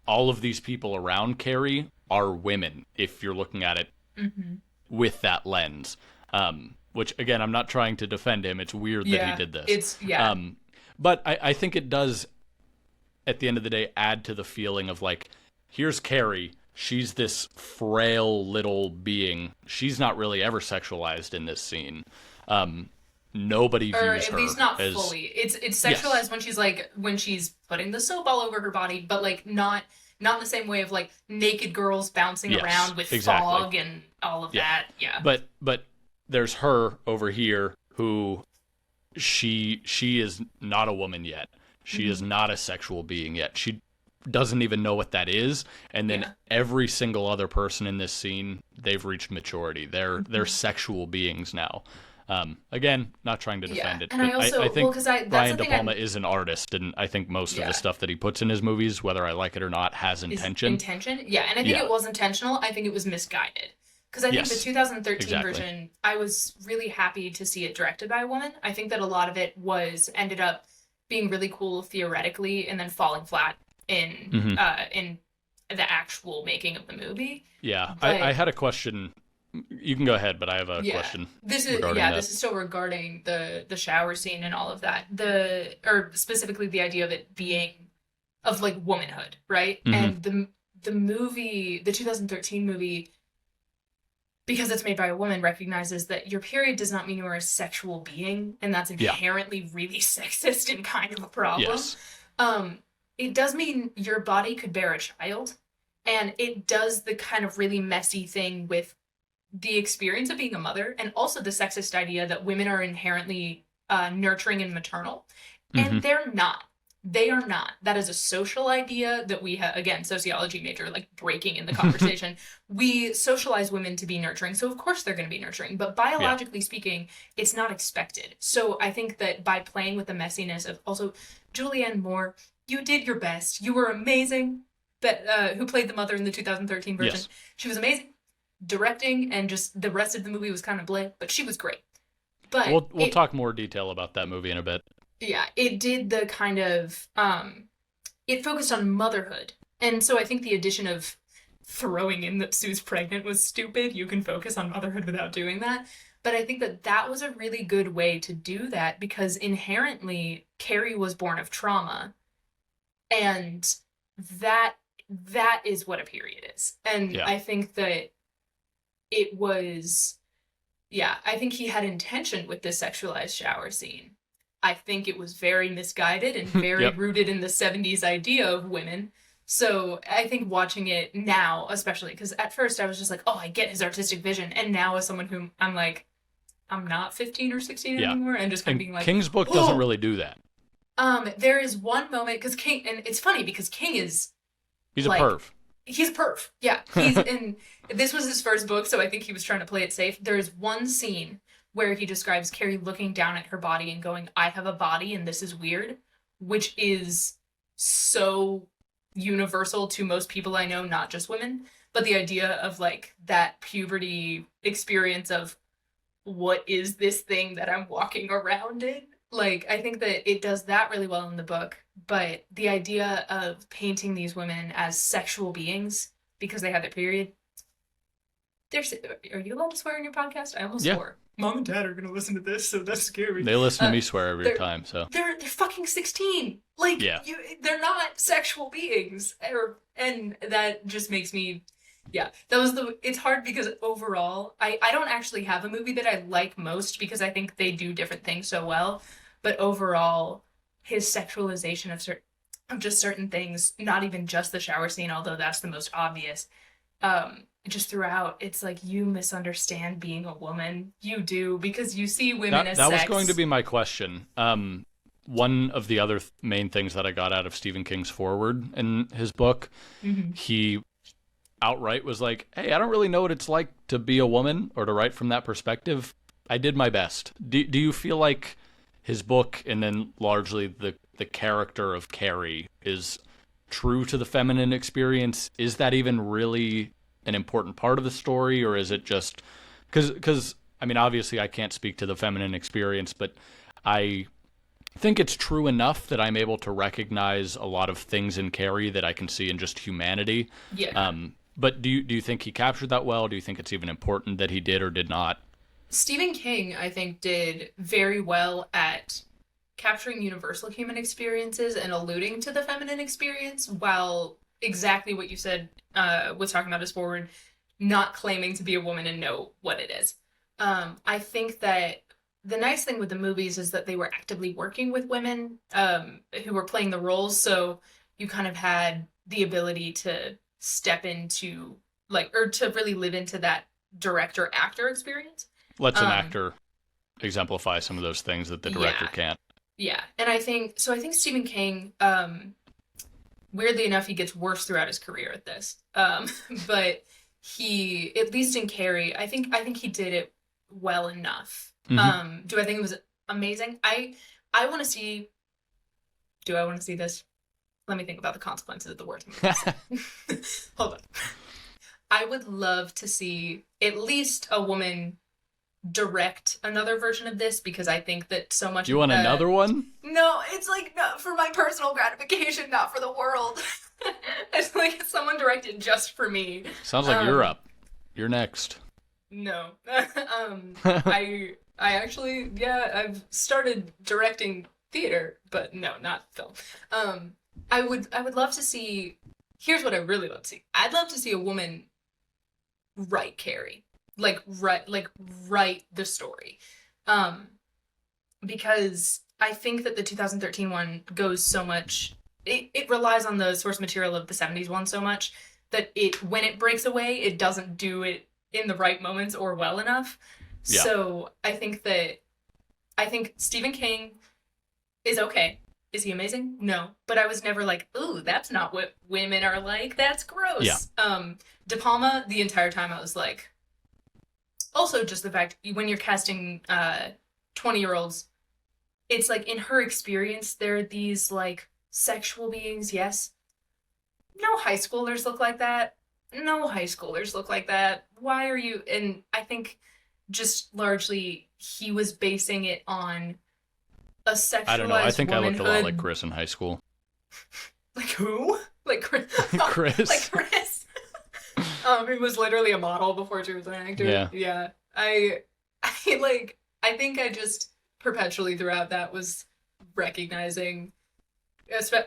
All of these people around Carrie are women, if you're looking at it with that lens. Which, again, I'm not trying to defend him. It's weird that he did this. But I think it does, at the end of the day, add to the feeling of, like, here's Carrie. She's this frail little being. She's not really ever sexualized in this scene. Nobody views her, or at least not fully. It's sexualized when she's putting the soap all over her body, but, like, not in the same way of, like, naked girls bouncing around with fog and all of that. Yeah. But there's her over here who she is not a woman yet. She is not a sexual being yet. She doesn't even know what that is. And then every single other person in this scene, they've reached maturity. They're sexual beings now. Again, not trying to defend it. And but I think Brian De Palma is an artist, and I think most of the stuff that he puts in his movies, whether I like it or not, has intention. Yeah, and I think it was intentional. I think it was misguided. Because I think the 2013 version, I was really happy to see it directed by a woman. I think that a lot of it ended up being really cool theoretically and then falling flat in the actual making of the movie. Yeah, but I had a question. You can go ahead, but I have a question. This is still regarding the shower scene and all of that. Or specifically the idea of it being of, like, womanhood, right? And the movie, the 2013 movie, because it's made by a woman, recognizes that your period does not mean you are a sexual being, and that's inherently really sexist and kind of a problem. Yes. It does mean your body could bear a child, and it does the kind of really messy thing with the experience of being a mother, and also the sexist idea that women are inherently nurturing and maternal, and they're not. They are not. That is a social idea that we have, again, sociology major, like, breaking in the conversation. We socialize women to be nurturing, so of course they're going to be nurturing, but biologically speaking, it's not expected. So I think that by playing with the messiness of, also, Julianne Moore, you did your best. You were amazing. Who played the mother in the 2013 version. She was amazing. Directing and just the rest of the movie was kind of bleh, but she was great. But we'll talk more detail about that movie in a bit. Yeah, it did the kind of it focused on motherhood. And so I think the addition of throwing in that Sue's pregnant was stupid. You can focus on motherhood without doing that. But I think that that was a really good way to do that because inherently Carrie was born of trauma. And that is what a period is. And I think that it was, I think he had intention with this sexualized shower scene. I think it was very misguided and very rooted in the 70s idea of women. So I think watching it now, especially, because at first I was just like, oh, I get his artistic vision. And now as someone who I'm like, I'm not 15 or 16 anymore. And just kind of being like, King's book doesn't really do that. There is one moment, because King, and it's funny because King is... He's like, a perv. He's a perv. Yeah. He's and this was his first book, so I think he was trying to play it safe. There is one scene where he describes Carrie looking down at her body and going, I have a body and this is weird, which is so universal to most people I know, not just women. But the idea of like that puberty experience of what is this thing that I'm walking around in? Like, I think that it does that really well in the book. But the idea of painting these women as sexual beings because they have their period. Are you allowed to swear in your podcast? I almost swore. Mom and Dad are going to listen to this, so that's scary. They listen to me swear every time, so. They're fucking 16. Like, they're not sexual beings. And that just makes me... Yeah, it's hard because overall, I don't actually have a movie that I like most because I think they do different things so well. But overall, his sexualization of just certain things, not even just the shower scene, although that's the most obvious, just throughout, it's like you misunderstand being a woman. You do, because you see women as sex. That was going to be my question. One of the other main things that I got out of Stephen King's foreword in his book, he outright was like, hey, I don't really know what it's like to be a woman or to write from that perspective. I did my best. Do you feel like his book, and then largely the character of Carrie, is true to the feminine experience? Is that even really an important part of the story, or is it just... Because, I mean, obviously I can't speak to the feminine experience, but I think it's true enough that I'm able to recognize a lot of things in Carrie that I can see in just humanity. Yeah. But do you think he captured that well? Do you think it's even important that he did or did not? Stephen King, I think, did very well at capturing universal human experiences and alluding to the feminine experience, while exactly what you said was talking about his forward, not claiming to be a woman and know what it is. I think that the nice thing with the movies is that they were actively working with women who were playing the roles, so you kind of had the ability to step into, or to really live into that director-actor experience. Lets an actor exemplify some of those things that the director can't. Yeah, and I think Stephen King, weirdly enough, he gets worse throughout his career at this. But he, at least in Carrie, I think he did it well enough. Mm-hmm. Do I think it was amazing? I want to see... Do I want to see this? Let me think about the consequences of the words. Hold on. I would love to see at least a woman direct another version of this, because I think that so much... You want another one? No, it's like not for my personal gratification, not for the world. It's like someone directed just for me. Sounds like you're up. You're next. No. I actually, I've started directing theater, but no, not film. I would love to see... Here's what I really love to see. I'd love to see a woman write Carrie. Write the story. Because I think that the 2013 one goes so much... It relies on the source material of the 70s one so much that when it breaks away, it doesn't do it in the right moments or well enough. Yeah. So I think Stephen King is okay. Is he amazing? No. But I was never like, ooh, that's not what women are like. That's gross. Yeah. De Palma, the entire time I was like... Also, just the fact, when you're casting 20-year-olds, it's like, in her experience, they're these, like, sexual beings, yes. No high schoolers look like that. No high schoolers look like that. Why are you... And I think just largely he was basing it on a sexualized I don't know. I think I looked a lot womanhood. like Chris in high school. Like who? Like Chris? Chris. Like Chris. He was literally a model before she was an actor. Yeah. Yeah. I think I just perpetually throughout that was recognizing.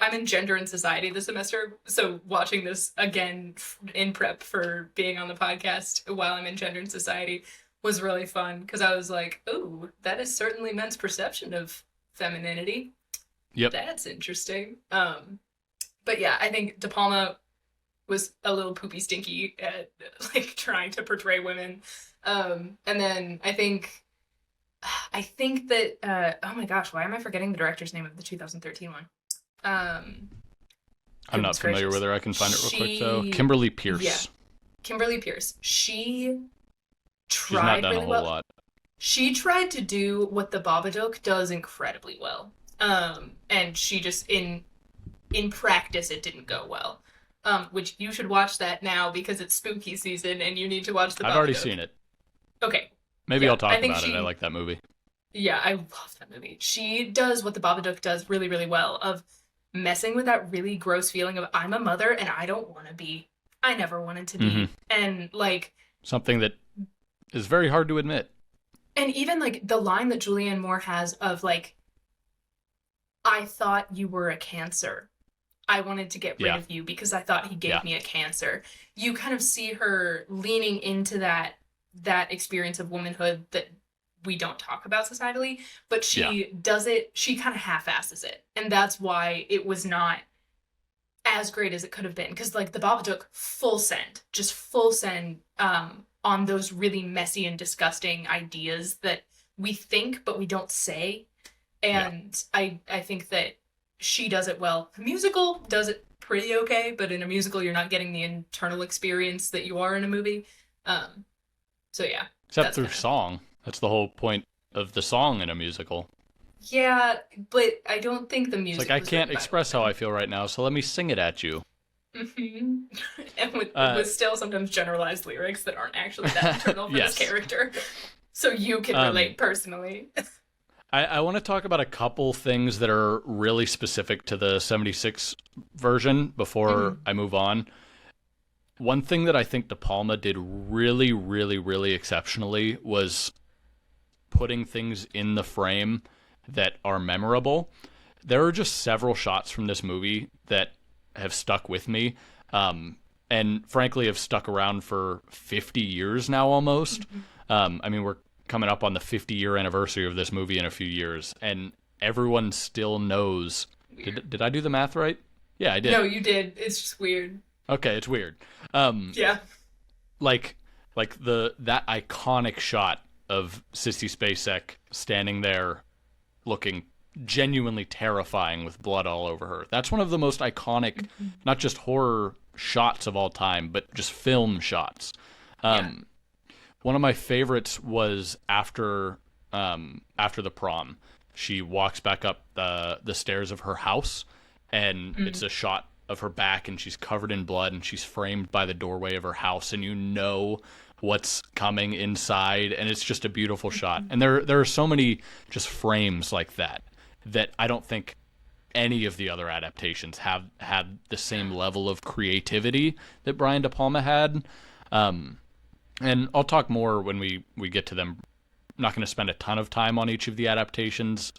I'm in gender and society this semester, so watching this again in prep for being on the podcast while I'm in gender and society was really fun because I was like, "Ooh, that is certainly men's perception of femininity." Yep. That's interesting. But yeah, I think De Palma was a little poopy stinky at like trying to portray women. And then I think that oh my gosh, why am I forgetting the director's name of the 2013 one? I'm not familiar gracious. with her. I can find it real quick though. Kimberly Pierce. Yeah, Kimberly Pierce. She She's not tried done really a whole well. lot. She tried to do what the Babadook does incredibly well. And she just in practice it didn't go well. Which you should watch that now because it's spooky season and you need to watch the Babadook. I've already seen it. Okay. Maybe Yeah, I'll talk I think about it. I like that movie. Yeah, I love that movie. She does what the Babadook does really, really well of messing with that really gross feeling of I'm a mother and I don't want to be. I never wanted to be. Mhm. And like Something that is very hard to admit. and even like the line that Julianne Moore has of like I thought you were a cancer. I wanted to get rid Yeah. of you because I thought he gave Yeah. me a cancer. You kind of see her leaning into that experience of womanhood that we don't talk about societally, but she does it, she kind of half-asses it. And that's why it was not as great as it could have been. Because like the Babadook, full send on those really messy and disgusting ideas that we think but we don't say. And I think that she does it well. The musical does it pretty okay, but in a musical you're not getting the internal experience that you are in a movie. So yeah. Except that's through kinda- song. That's the whole point of the song in a musical. Yeah, but I don't think the It's music like I was can't written by express how women. I feel right now, so let me sing it at you. Mhm. And with Uh, still sometimes generalized lyrics that aren't actually that internal for Yes. this character. So you can relate personally. I want to talk about a couple things that are really specific to the 76 version before I move on. One thing that I think De Palma did really, really, really exceptionally was putting things in the frame that are memorable. There are just several shots from this movie that have stuck with me, and frankly have stuck around for 50 years now almost. I mean, we're coming up on the 50-year anniversary of this movie in a few years, and everyone still knows. Did I do the math right? Yeah, I did. No, you did. It's just weird. Okay, it's weird. Yeah. Like that iconic shot of Sissy Spacek standing there looking genuinely terrifying with blood all over her. That's one of the most iconic, not just horror shots of all time, but just film shots. One of my favorites was after the prom. She walks back up the stairs of her house, and it's a shot of her back, and she's covered in blood, and she's framed by the doorway of her house, and you know what's coming inside, and it's just a beautiful shot. And there are so many just frames like that I don't think any of the other adaptations have had the same level of creativity that Brian De Palma had. And I'll talk more when we get to them. I'm not going to spend a ton of time on each of the adaptations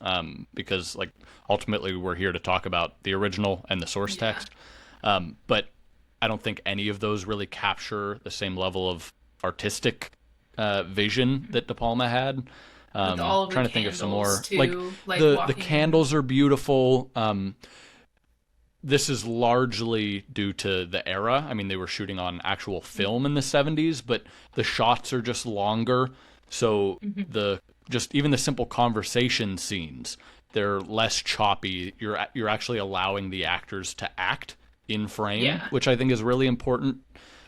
because, like, ultimately we're here to talk about the original and the source text. But I don't think any of those really capture the same level of artistic vision that De Palma had. With all of the Trying to think of some more. candles, too, like the walking- candles are beautiful. This is largely due to the era. I mean, they were shooting on actual film in the 70s, but the shots are just longer. So even the simple conversation scenes, they're less choppy. You're actually allowing the actors to act in frame, which I think is really important.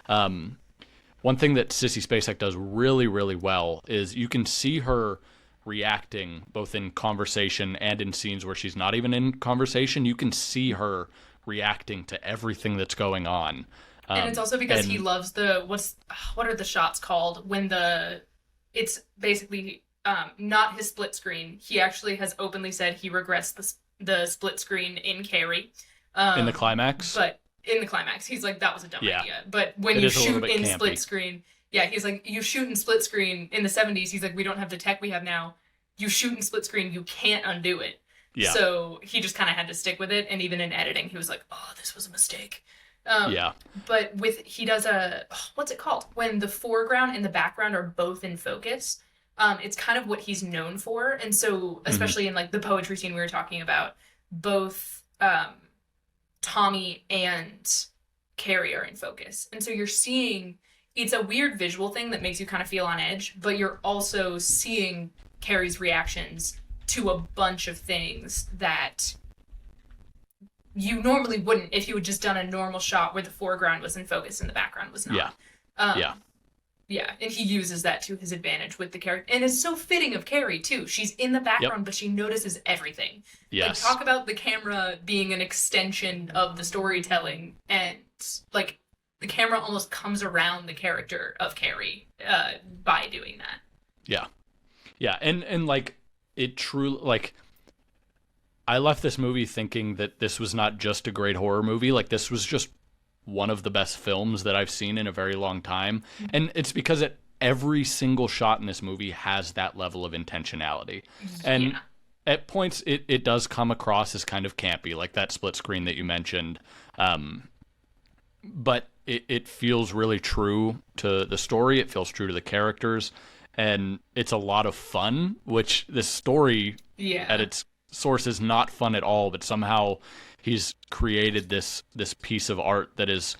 One thing that Sissy Spacek does really, really well is you can see her reacting both in conversation and in scenes where she's not even in conversation. You can see her reacting to everything that's going on. And it's also because he loves what are the shots called when the it's basically not his split screen. He actually has openly said he regrets the split screen in Carrie. In the climax? But in the climax, he's like, that was a dumb Yeah. idea. But when It you is a little shoot bit in campy. split screen, yeah, he's like, you shoot in split screen in the 70s. He's like, we don't have the tech we have now. You shoot in split screen, you can't undo it. Yeah. So he just kind of had to stick with it. And even in editing, he was like, oh, this was a mistake. Yeah. But he does what's it called? When the foreground and the background are both in focus. It's kind of what he's known for. And so, especially in like the poetry scene we were talking about, both Tommy and Carrie are in focus. And so you're seeing, it's a weird visual thing that makes you kind of feel on edge, but you're also seeing Carrie's reactions to a bunch of things that you normally wouldn't if you had just done a normal shot where the foreground was in focus and the background was not. Yeah. Yeah, and he uses that to his advantage with the character. And it's so fitting of Carrie, too. She's in the background, but she notices everything. Yes. Like, talk about the camera being an extension of the storytelling. And, like, the camera almost comes around the character of Carrie by doing that. Yeah. Yeah, and like, it truly, like, I left this movie thinking that this was not just a great horror movie. Like, this was just one of the best films that I've seen in a very long time. And it's because every single shot in this movie has that level of intentionality. And at points, it does come across as kind of campy, like that split screen that you mentioned. But it feels really true to the story. It feels true to the characters. And it's a lot of fun, which this story at its source is not fun at all, but somehow he's created this piece of art that is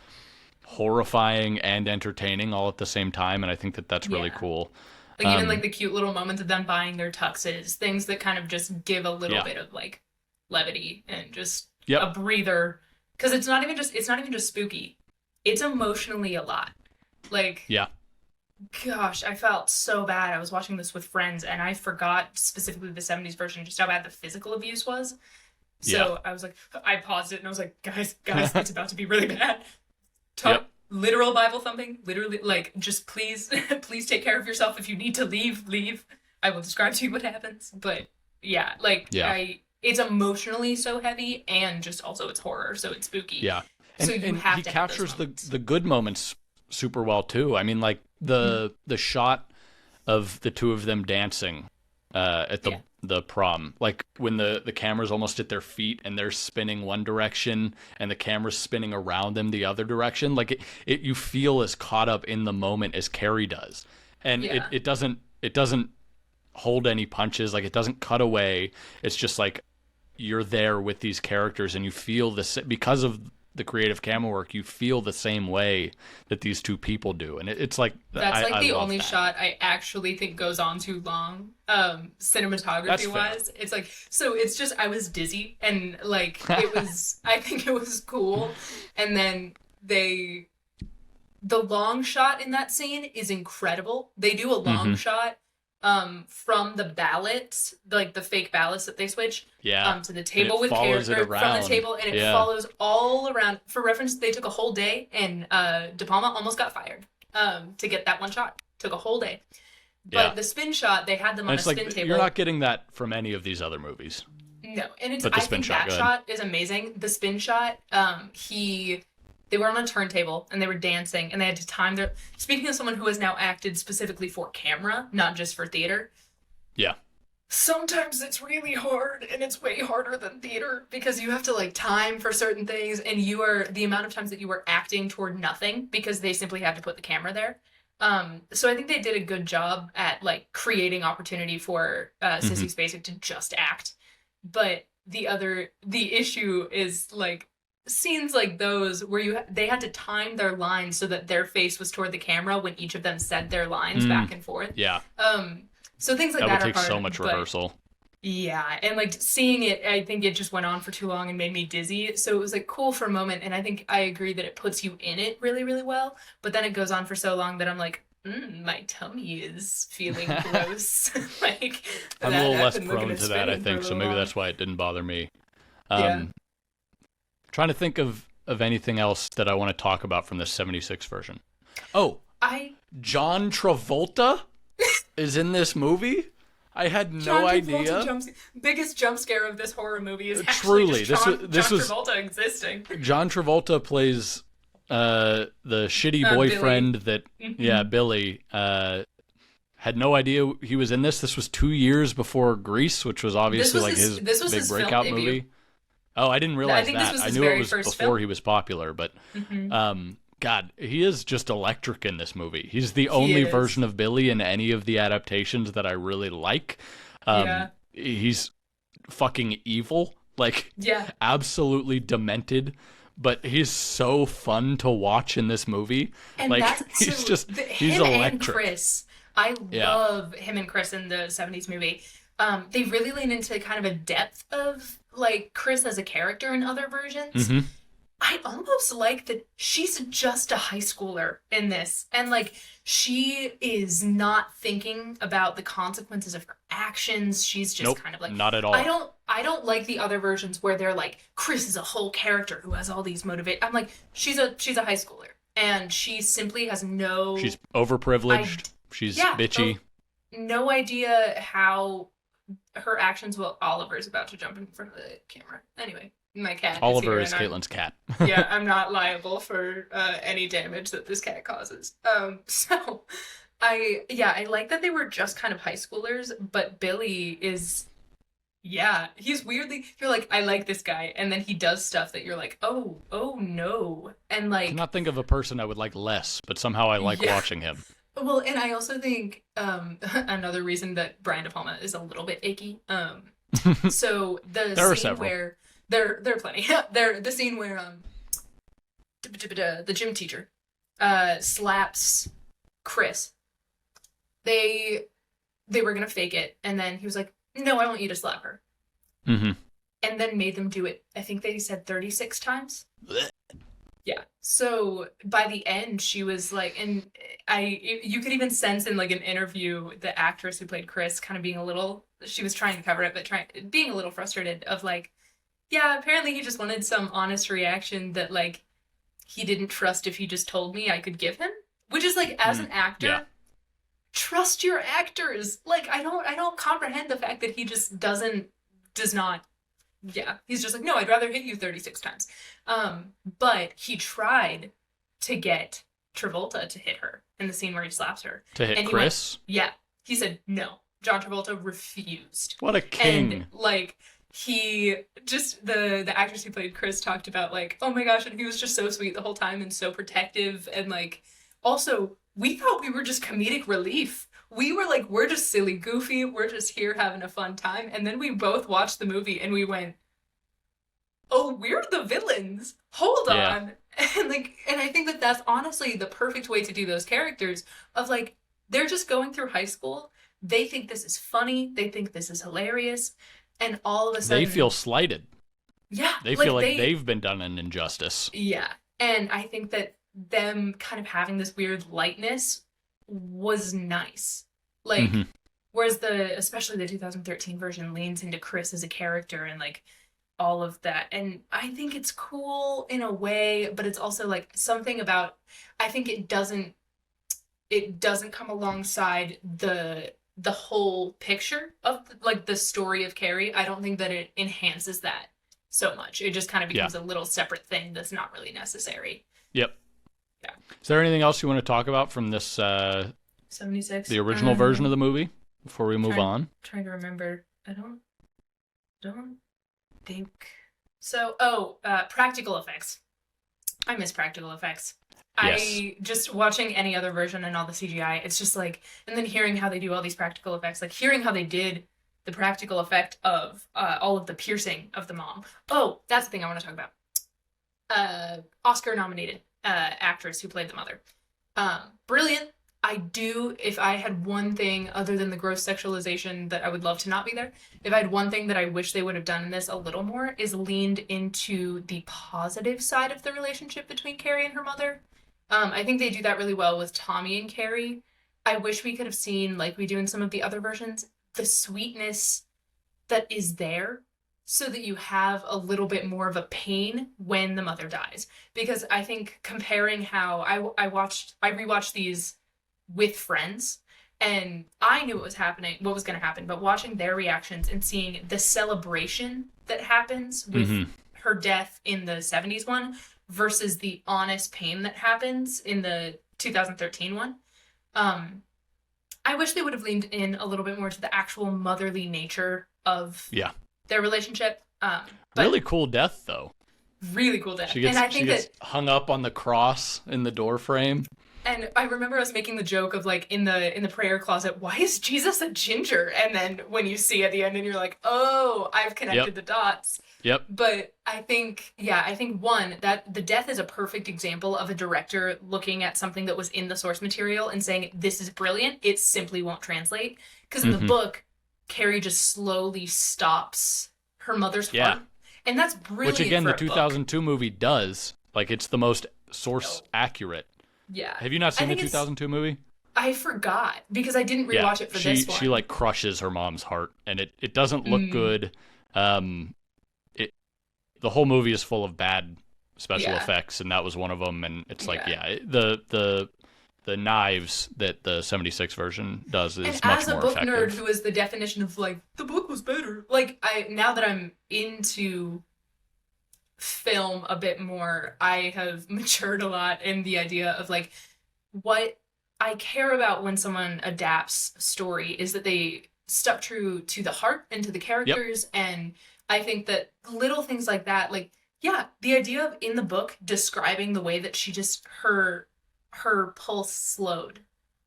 horrifying and entertaining all at the same time, and I think that's really cool. Like even like the cute little moments of them buying their tuxes, things that kind of just give a little bit of like levity and just a breather, because it's not even just spooky, it's emotionally a lot. Like gosh, I felt so bad. I was watching this with friends and I forgot specifically the 70s version just how bad the physical abuse was. So I was like, I paused it and I was like, guys, it's about to be really bad. Literal Bible thumping, literally, like, just please take care of yourself. If you need to leave. I will describe to you what happens. But it's emotionally so heavy and just also it's horror, so it's spooky. Yeah. So and have he to captures the good moments super well too. I mean, like the shot of the two of them dancing at the prom, like when the camera's almost at their feet and they're spinning one direction and the camera's spinning around them the other direction, like it you feel as caught up in the moment as Carrie does, and it doesn't hold any punches, like it doesn't cut away. It's just like you're there with these characters and you feel this because of the creative camera work. You feel the same way that these two people do, and it's like that's I the love only that. shot I actually think goes on too long, cinematography wise. It's like, so it's just I was dizzy and like it was I think it was cool, and then the long shot in that scene is incredible. They do a long shot from the ballots, like the fake ballots that they switch to the table with Carrie, from the table, and it follows all around. For reference, they took a whole day, and De Palma almost got fired to get that one shot. Took a whole day. But the spin shot, they had them on a spin table. You're not getting that from any of these other movies. No, and I think that shot is amazing. The spin shot, they were on a turntable and they were dancing and they had to time their... Speaking of someone who has now acted specifically for camera, not just for theater. Yeah. Sometimes it's really hard and it's way harder than theater because you have to like time for certain things and the amount of times that you are acting toward nothing because they simply have to put the camera there. So I think they did a good job at like creating opportunity for Sissy Spacek to just act. But the issue is like scenes like those where they had to time their lines so that their face was toward the camera when each of them said their lines back and forth. Yeah. So things like that that would take are hard, so much rehearsal. Yeah, and like seeing it, I think it just went on for too long and made me dizzy. So it was like cool for a moment, and I think I agree that it puts you in it really, really well. But then it goes on for so long that I'm like, my tummy is feeling gross. Like I'm a little less prone to that, I think. So maybe that's why it didn't bother me. Trying to think of anything else that I want to talk about from the 76 version. Oh, John Travolta is in this movie? I had no John idea. Travolta biggest jump scare of this horror movie is Truly, actually just John this was Travolta existing. John Travolta plays the shitty boyfriend Billy. that Billy had no idea he was in this. This was 2 years before Grease, which was obviously his big breakout movie. Oh, I didn't realize that. I knew it was before he was popular, but God, he is just electric in this movie. He's the only version of Billy in any of the adaptations that I really like. He's fucking evil, like absolutely demented, but he's so fun to watch in this movie. And like he's electric. And Chris, I love him and Chris in the 70s movie. They really lean into kind of a depth of like Chris as a character in other versions. I almost like that she's just a high schooler in this. And like she is not thinking about the consequences of her actions. She's just kind of like not at all. I don't like the other versions where they're like Chris is a whole character who has all these motivate. I'm like she's a high schooler and she simply has she's overprivileged. She's bitchy. No idea how her actions will. Oliver's about to jump in front of the camera. Anyway. My cat. Oliver is Kaitlyn's cat. Yeah, I'm not liable for any damage that this cat causes. So I like that they were just kind of high schoolers, but Billy is, he's weirdly. You're like, I like this guy, and then he does stuff that you're like, oh no, and like. I cannot think of a person I would like less, but somehow I like watching him. Well, and I also think another reason that Brian De Palma is a little bit icky. So the scene where. There are plenty. The scene where the gym teacher slaps Chris. They were gonna fake it, and then he was like, "No, I want you to slap her," and then made them do it. I think they said 36 times. Yeah. So by the end, she was like, and you could even sense in like an interview the actress who played Chris kind of being a little. She was trying to cover it, but being a little frustrated of like. Yeah, apparently he just wanted some honest reaction that, like, he didn't trust if he just told me I could give him. Which is, like, as an actor, trust your actors. Like, I don't comprehend the fact that he just does not, he's just like, no, I'd rather hit you 36 times. But he tried to get Travolta to hit her in the scene where he slaps her. To hit Chris? He said no. John Travolta refused. What a king. And, like... He just the actress who played Chris talked about like, oh my gosh, and he was just so sweet the whole time and so protective, and like also we thought we were just comedic relief. We were like, we're just silly goofy, we're just here having a fun time, and then we both watched the movie and we went, oh, we're the villains. Hold on. And I think that that's honestly the perfect way to do those characters of like they're just going through high school. They think this is funny. They think this is hilarious. And all of a sudden... They feel slighted. Yeah. They feel like they've been done an injustice. Yeah. And I think that them kind of having this weird lightness was nice. Like, whereas especially the 2013 version leans into Chris as a character and, like, all of that. And I think it's cool in a way, but it's also, like, something about... I think it doesn't come alongside the whole picture of like the story of Carrie. I don't think that it enhances that so much. It just kind of becomes a little separate thing that's not really necessary. Yep. Yeah. Is there anything else you want to talk about from this 76? The original version of the movie before we move on? Trying to remember. I don't think so. Practical effects. I miss practical effects. Yes. I just watching any other version and all the CGI, it's just like, and then hearing how they do all these practical effects, like hearing how they did the practical effect of all of the piercing of the mom. Oh, that's the thing I want to talk about. Oscar nominated actress who played the mother. Brilliant. If I had one thing other than the gross sexualization that I would love to not be there, if I had one thing that I wish they would have done in this a little more is leaned into the positive side of the relationship between Carrie and her mother. I think they do that really well with Tommy and Carrie. I wish we could have seen, like we do in some of the other versions, the sweetness that is there so that you have a little bit more of a pain when the mother dies. Because I think comparing how I rewatched these with friends, And I knew what was going to happen, but watching their reactions and seeing the celebration that happens with her death in the 70s one versus the honest pain that happens in the 2013 one. I wish they would have leaned in a little bit more to the actual motherly nature of their relationship. But really cool death, though. Really cool death. She gets hung up on the cross in the door frame. And I remember us making the joke of like in the prayer closet, why is Jesus a ginger? And then when you see at the end and you're like, oh, I've connected the dots. Yep. But I think one, that the death is a perfect example of a director looking at something that was in the source material and saying, this is brilliant. It simply won't translate. Because in the book, Carrie just slowly stops her mother's heart. And that's brilliant. Which again, for the 2002 movie does. Like, it's the most source accurate. Yeah. Have you not seen the 2002 movie? I forgot because I didn't rewatch it for this one. She like crushes her mom's heart, and it doesn't look good. The whole movie is full of bad special effects, and that was one of them. And it's like, the knives that the 76 version does is much more effective. And as a book nerd who is the definition of like, the book was better. Like, now that I'm into film a bit more, I have matured a lot in the idea of like, what I care about when someone adapts a story is that they stuck true to the heart and to the characters. And I think that little things like that, like, the idea of in the book describing the way that she just, her pulse slowed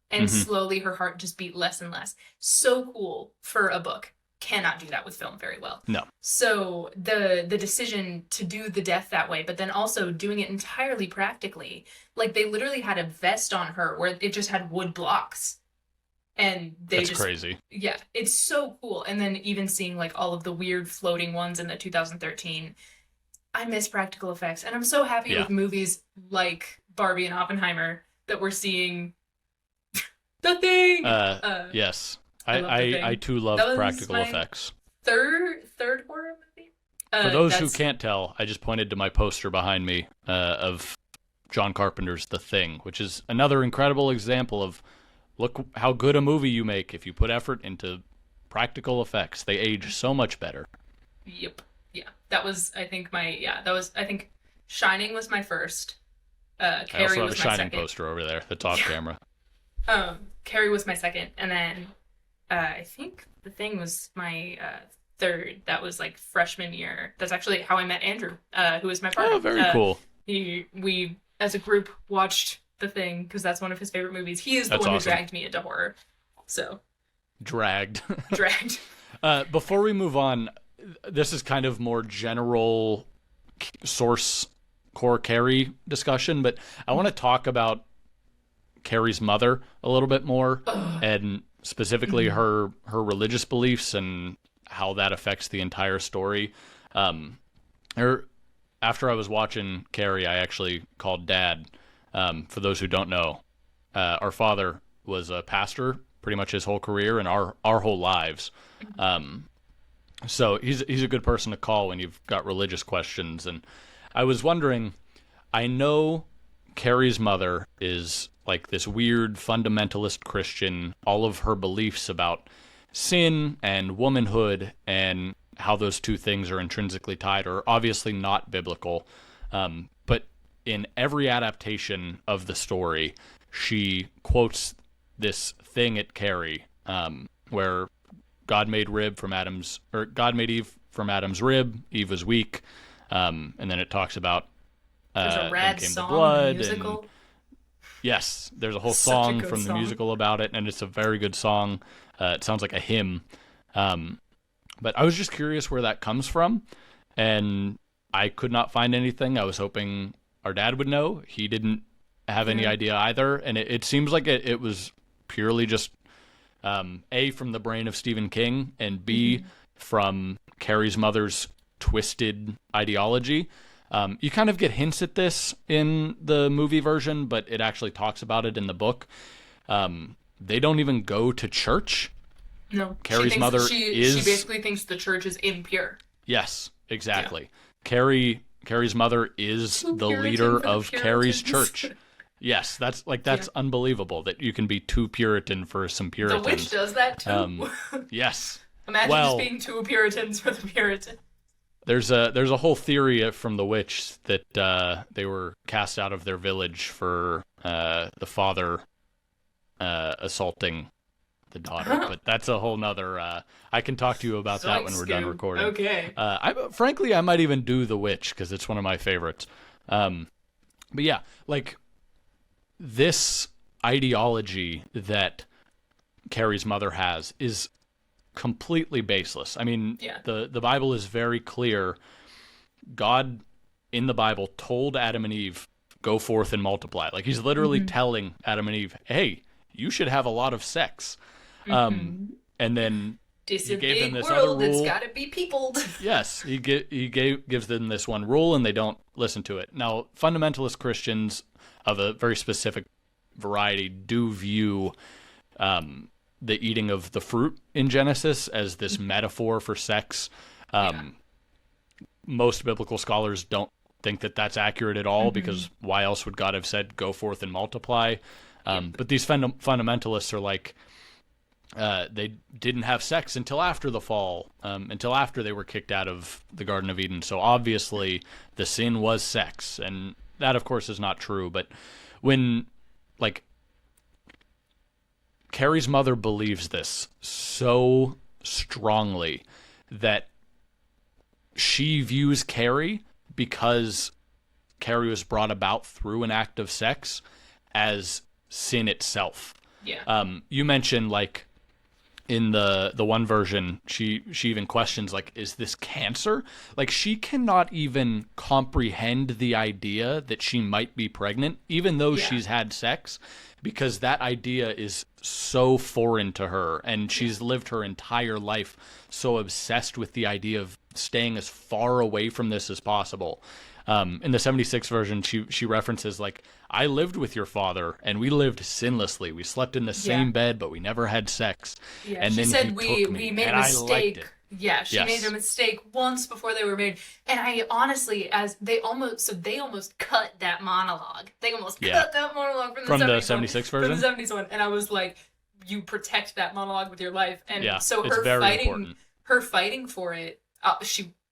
and slowly her heart just beat less and less. So cool for a book. Cannot do that with film very well. No. So the decision to do the death that way, but then also doing it entirely practically, like they literally had a vest on her where it just had wood blocks. And that's crazy. Yeah, it's so cool. And then even seeing like all of the weird floating ones in the 2013, I miss practical effects. And I'm so happy with movies like Barbie and Oppenheimer that we're seeing the thing. Yes. I too love practical effects. Third horror movie. For those who can't tell, I just pointed to my poster behind me of John Carpenter's The Thing, which is another incredible example of look how good a movie you make if you put effort into practical effects. They age so much better. Yep. Yeah. That was, I think, Shining was my first. Carrie I also have was a my Shining second. poster over there that's off camera. Carrie was my second, and then I think The Thing was my third. That was like freshman year. That's actually how I met Andrew, who was my partner. Oh, very cool. We, as a group, watched The Thing because that's one of his favorite movies. He is the one who dragged me into horror. So dragged. Before we move on, this is kind of more general source core Carrie discussion, but I want to talk about Carrie's mother a little bit more, and specifically her religious beliefs and how that affects the entire story. After I was watching Carrie, I actually called Dad. For those who don't know, our father was a pastor pretty much his whole career and our whole lives. So he's a good person to call when you've got religious questions. And I was wondering, I know Carrie's mother is like this weird fundamentalist Christian. All of her beliefs about sin and womanhood and how those two things are intrinsically tied are obviously not biblical. But in every adaptation of the story, she quotes this thing at Carrie, where God made Eve from Adam's rib. Eve was weak, and then it talks about there's a rad came song the blood. musical. And, yes, there's a whole song from the musical about it, and it's a very good song. It sounds like a hymn. But I was just curious where that comes from, and I could not find anything. I was hoping our dad would know. He didn't have any idea either, and it seems like it was purely just A, from the brain of Stephen King, and B, from Carrie's mother's twisted ideology. You kind of get hints at this in the movie version, but it actually talks about it in the book. They don't even go to church. No, Carrie's mother she basically thinks the church is impure. Yes, exactly. Yeah. Carrie's mother is the leader of Carrie's church. Yes, that's unbelievable that you can be too Puritan for some Puritans. The witch does that too. Yes. Imagine just being two Puritans for the Puritan. There's a whole theory from the witch that they were cast out of their village for the father assaulting the daughter, but that's a whole nother. I can talk to you about that when we're done recording. Okay. Frankly, I might even do the witch because it's one of my favorites. But yeah, like this ideology that Carrie's mother has is completely baseless. I mean, the Bible is very clear. God in the Bible told Adam and Eve, go forth and multiply. Like he's literally telling Adam and Eve, hey, you should have a lot of sex. And then he gave them this other rule. It's got to be peopled. Yes, he gives them this one rule, and they don't listen to it. Now, fundamentalist Christians of a very specific variety do view the eating of the fruit in Genesis as this metaphor for sex. Most biblical scholars don't think that that's accurate at all, because why else would God have said, go forth and multiply? But these fundamentalists are like, they didn't have sex until after the fall, until after they were kicked out of the Garden of Eden. So obviously the sin was sex. And that, of course, is not true. But when, like, Carrie's mother believes this so strongly that she views Carrie, because Carrie was brought about through an act of sex, as sin itself. Yeah. You mentioned, like, in the one version, she even questions, like, is this cancer? Like, she cannot even comprehend the idea that she might be pregnant, even though she's had sex, because that idea is so foreign to her, and she's lived her entire life so obsessed with the idea of staying as far away from this as possible. In the 76 version, she references, like, I lived with your father, and we lived sinlessly. We slept in the same bed, but we never had sex. Yeah, and she then said he took me, we made and a I liked mistake. it. Yeah, she made a mistake once before they were married. And I honestly, they almost cut that monologue. They almost cut that monologue from the 76 version? From the 70s one. And I was like, you protect that monologue with your life. And so it's her fighting for it,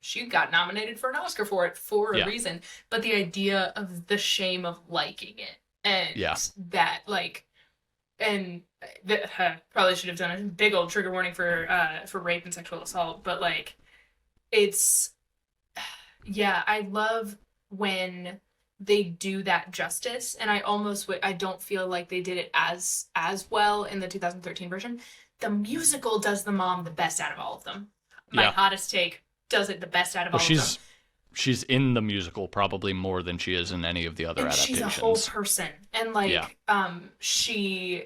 she got nominated for an Oscar for it for a reason. But the idea of the shame of liking it, and that, like, and probably should have done a big old trigger warning for rape and sexual assault, but, like, it's, I love when they do that justice, and I don't feel like they did it as well in the 2013 version. The musical does the mom the best out of all of them. My hottest take, does it the best out of all of them. She's in the musical probably more than she is in any of the other adaptations. She's a whole person. And, like, she,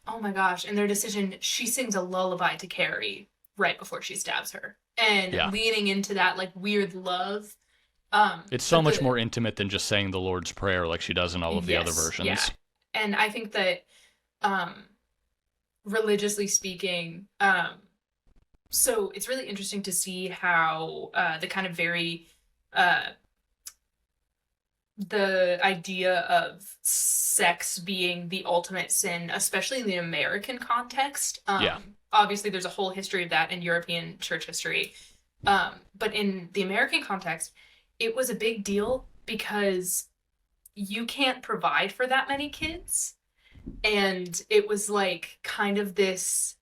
oh my gosh, in their decision, she sings a lullaby to Carrie right before she stabs her. And leaning into that, like, weird love. It's so much more intimate than just saying the Lord's Prayer like she does in all of the other versions. Yeah. And I think that, religiously speaking, so it's really interesting to see how the kind of very the idea of sex being the ultimate sin, especially in the American context. Obviously, there's a whole history of that in European church history. But in the American context, it was a big deal because you can't provide for that many kids. And it was, like, kind of this,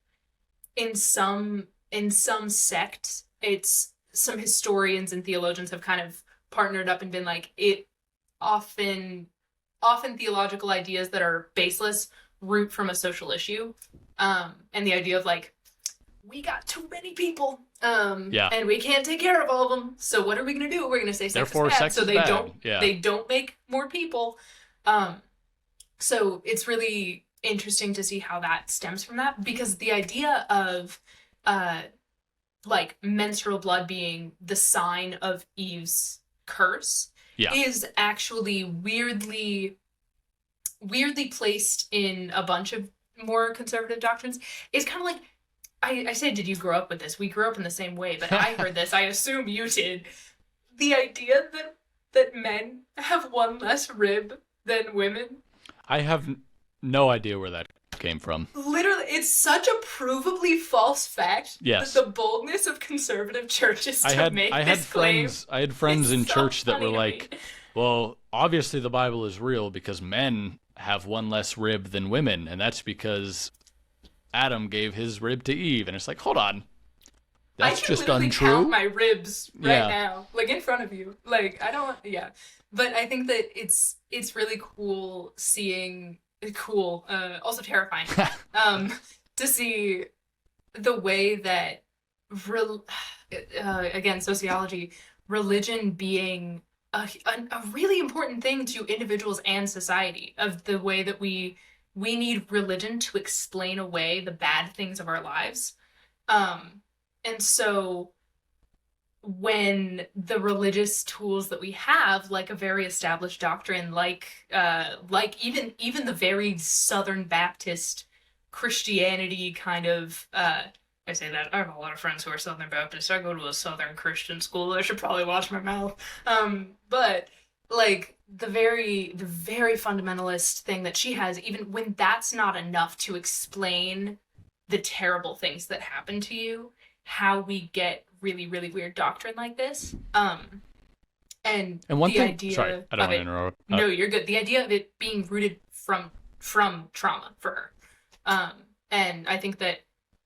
in some sects, it's, some historians and theologians have kind of partnered up and been like, it often theological ideas that are baseless root from a social issue. And the idea of, like, we got too many people, and we can't take care of all of them. So what are we going to do? We're going to say sex is bad. So they don't make more people. So it's really interesting to see how that stems from that, because the idea of, like, menstrual blood being the sign of Eve's curse is actually weirdly placed in a bunch of more conservative doctrines. It's kind of like, I said, did you grow up with this? We grew up in the same way, but I heard this. I assume you did. The idea that men have one less rib than women. I have no idea where that came from. Literally, it's such a provably false fact. Yes. That the boldness of conservative churches to make this claim. I had friends in so church that were funny to like, me. well, obviously the Bible is real because men have one less rib than women, and that's because Adam gave his rib to Eve. And it's like, hold on. That's just I can literally untrue. count my ribs right Yeah. now, like in front of you. Like I don't, yeah. But I think that it's really cool seeing also terrifying, to see the way that again sociology, religion being a really important thing to individuals and society, of the way that we need religion to explain away the bad things of our lives. And so when the religious tools that we have, like a very established doctrine, like even the very Southern Baptist Christianity kind of, I say that, I have a lot of friends who are Southern Baptists. I go to a Southern Christian school. I should probably watch my mouth. But like the very fundamentalist thing that she has, even when that's not enough to explain the terrible things that happen to you, how we get really, really weird doctrine like this. And one the thing, idea sorry, I don't want to interrupt. No, you're good. The idea of it being rooted from trauma for her. And I think that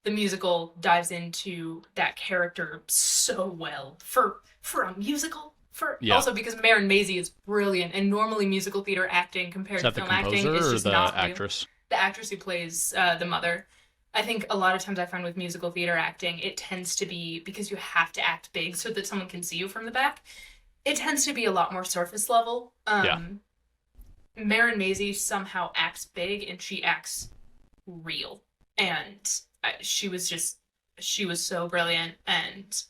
the musical dives into that character so well for a musical. Also because Maren Maisie is brilliant, and normally musical theater acting compared Is that to the film acting composer is or just the not actress? the actress who plays the mother. I think a lot of times I find with musical theater acting, it tends to be, because you have to act big so that someone can see you from the back, it tends to be a lot more surface level. Maren Maisie somehow acts big, and she acts real. And she was so brilliant, and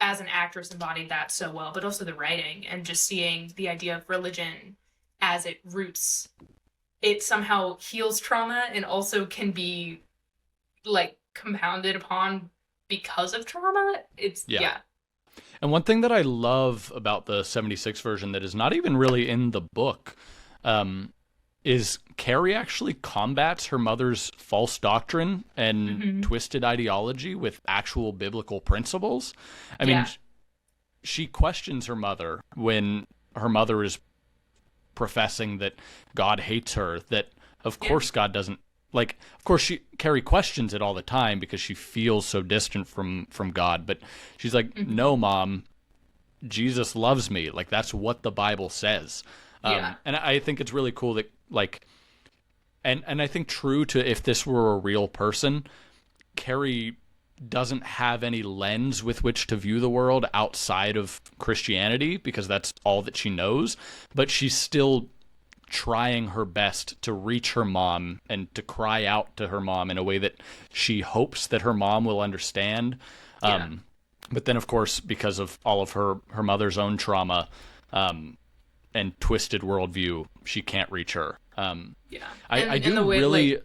as an actress embodied that so well, but also the writing, and just seeing the idea of religion as it roots, it somehow heals trauma and also can be like compounded upon because of trauma. Yeah. And one thing that I love about the 76 version that is not even really in the book, is Carrie actually combats her mother's false doctrine and twisted ideology with actual biblical principles. I mean, she questions her mother when her mother is professing that God hates her, that of course God doesn't, like, of course Carrie questions it all the time because she feels so distant from God, but she's like, no, Mom, Jesus loves me. Like, that's what the Bible says. And I think it's really cool that, like, and I think true to if this were a real person, Carrie doesn't have any lens with which to view the world outside of Christianity, because that's all that she knows, but she's still trying her best to reach her mom and to cry out to her mom in a way that she hopes that her mom will understand. But then, of course, because of all of her mother's own trauma and twisted worldview, she can't reach her. I do the way, really... like,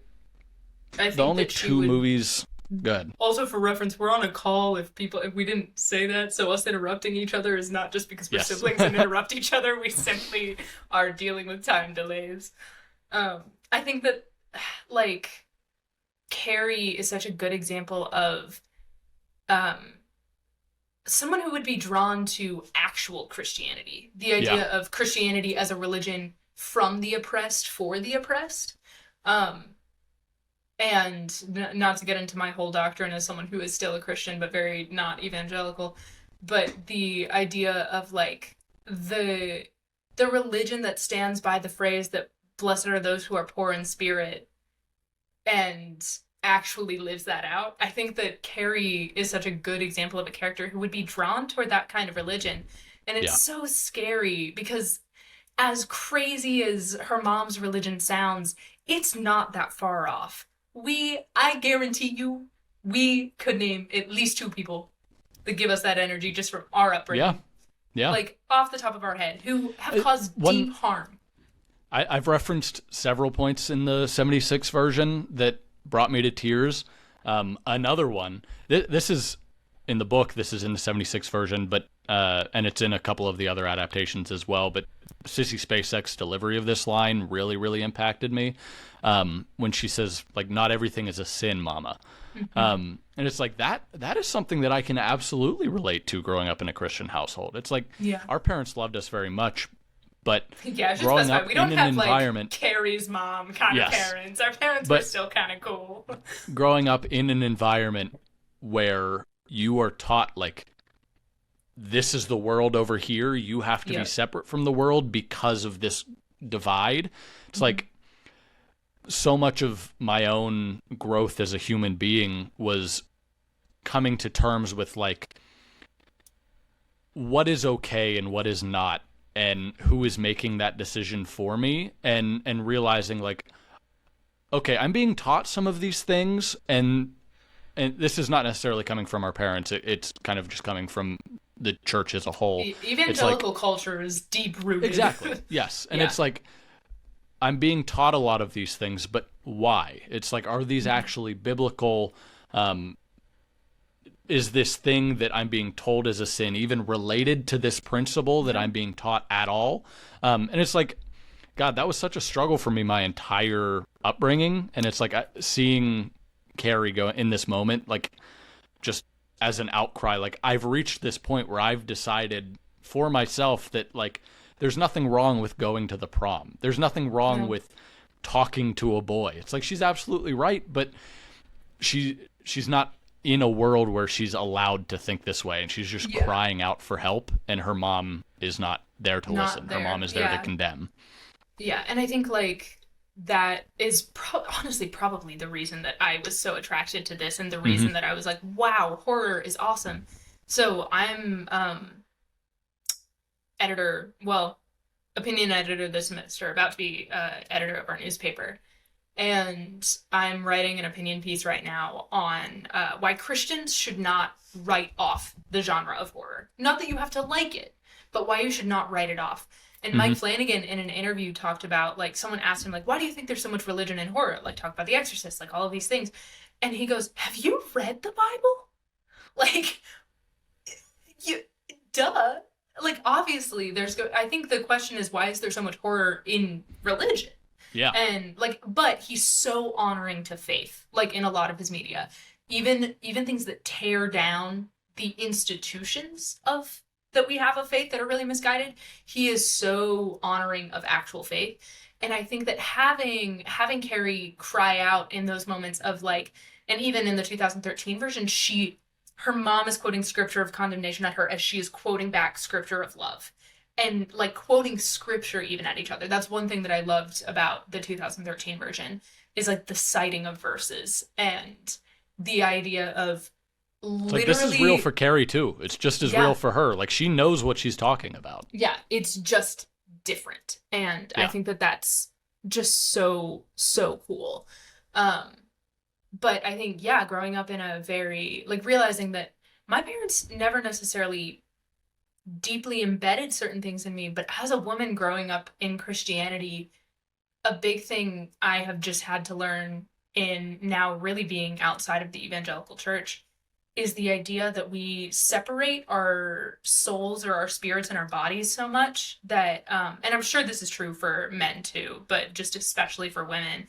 I think the only that she two would... movies... Good. Also, for reference, we're on a call if we didn't say that, so us interrupting each other is not just because we're siblings and interrupt each other. We simply are dealing with time delays. I think that, like, Carrie is such a good example of someone who would be drawn to actual Christianity. The idea of Christianity as a religion from the oppressed for the oppressed. And not to get into my whole doctrine as someone who is still a Christian but very not evangelical, but the idea of, like, the religion that stands by the phrase that blessed are those who are poor in spirit and actually lives that out. I think that Carrie is such a good example of a character who would be drawn toward that kind of religion. And it's so scary because, as crazy as her mom's religion sounds, it's not that far off. I guarantee you, we could name at least two people that give us that energy just from our upbringing. Yeah. Like, off the top of our head, who have caused deep harm. I've referenced several points in the 76 version that brought me to tears. Another one, this is in the book, this is in the 76 version, but and it's in a couple of the other adaptations as well, but Sissy Spacek's delivery of this line really, really impacted me. When she says, like, not everything is a sin, mama. And it's like, that is something that I can absolutely relate to growing up in a Christian household. It's like, our parents loved us very much, but growing up we don't in have an environment, like Carrie's mom kind of parents. Our parents were still kind of cool. Growing up in an environment where you are taught, like, this is the world over here, you have to be separate from the world because of this divide. It's like, so much of my own growth as a human being was coming to terms with, like, what is okay and what is not, and who is making that decision for me, and realizing, like, okay, I'm being taught some of these things, and this is not necessarily coming from our parents. It's kind of just coming from the church as a whole. Evangelical culture is deep rooted. Exactly. Yes. And it's like, I'm being taught a lot of these things, but why? It's like, are these actually biblical? Is this thing that I'm being told is a sin even related to this principle that I'm being taught at all? And it's like, God, that was such a struggle for me my entire upbringing. And it's like, seeing Carrie go in this moment, like, just as an outcry, like, I've reached this point where I've decided for myself that, like, there's nothing wrong with going to the prom. There's nothing wrong with talking to a boy. It's like, she's absolutely right, but she's not in a world where she's allowed to think this way, and she's just crying out for help, and her mom is not there to listen. Her mom is there to condemn. Yeah, and I think, like, that is honestly probably the reason that I was so attracted to this, and the reason that I was like, wow, horror is awesome. So I'm opinion editor this semester, about to be editor of our newspaper. And I'm writing an opinion piece right now on why Christians should not write off the genre of horror. Not that you have to like it, but why you should not write it off. And Mike Flanagan, in an interview, talked about, like, someone asked him, like, why do you think there's so much religion in horror? Like, talk about The Exorcist, like, all of these things. And he goes, have you read the Bible? Like, duh. Like, obviously, I think the question is, why is there so much horror in religion? Yeah. And, like, but he's so honoring to faith, like, in a lot of his media. Even things that tear down the institutions that we have of faith that are really misguided, he is so honoring of actual faith. And I think that having Carrie cry out in those moments of, like, and even in the 2013 version, her mom is quoting scripture of condemnation at her as she is quoting back scripture of love. And, like, quoting scripture even at each other. That's one thing that I loved about the 2013 version, is, like, the citing of verses and the idea of literally... Like, this is real for Carrie, too. It's just as real for her. Like, she knows what she's talking about. Yeah, it's just different. And I think that that's just so, so cool. But I think, growing up in a very, like, realizing that my parents never necessarily deeply embedded certain things in me, but as a woman growing up in Christianity, a big thing I have just had to learn in now really being outside of the evangelical church is the idea that we separate our souls or our spirits and our bodies so much that, and I'm sure this is true for men too, but just especially for women,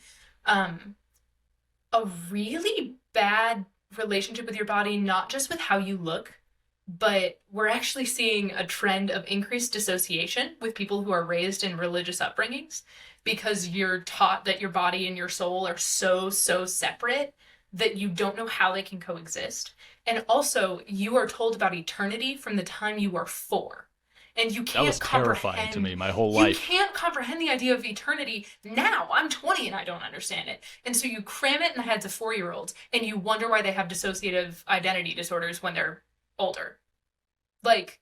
a really bad relationship with your body, not just with how you look, but we're actually seeing a trend of increased dissociation with people who are raised in religious upbringings, because you're taught that your body and your soul are so, so separate that you don't know how they can coexist. And also, you are told about eternity from the time you are 4. And you can't That was terrifying to me my whole life. You can't comprehend the idea of eternity now. I'm 20 and I don't understand it. And so you cram it in the heads of 4-year-olds, and you wonder why they have dissociative identity disorders when they're older. Like,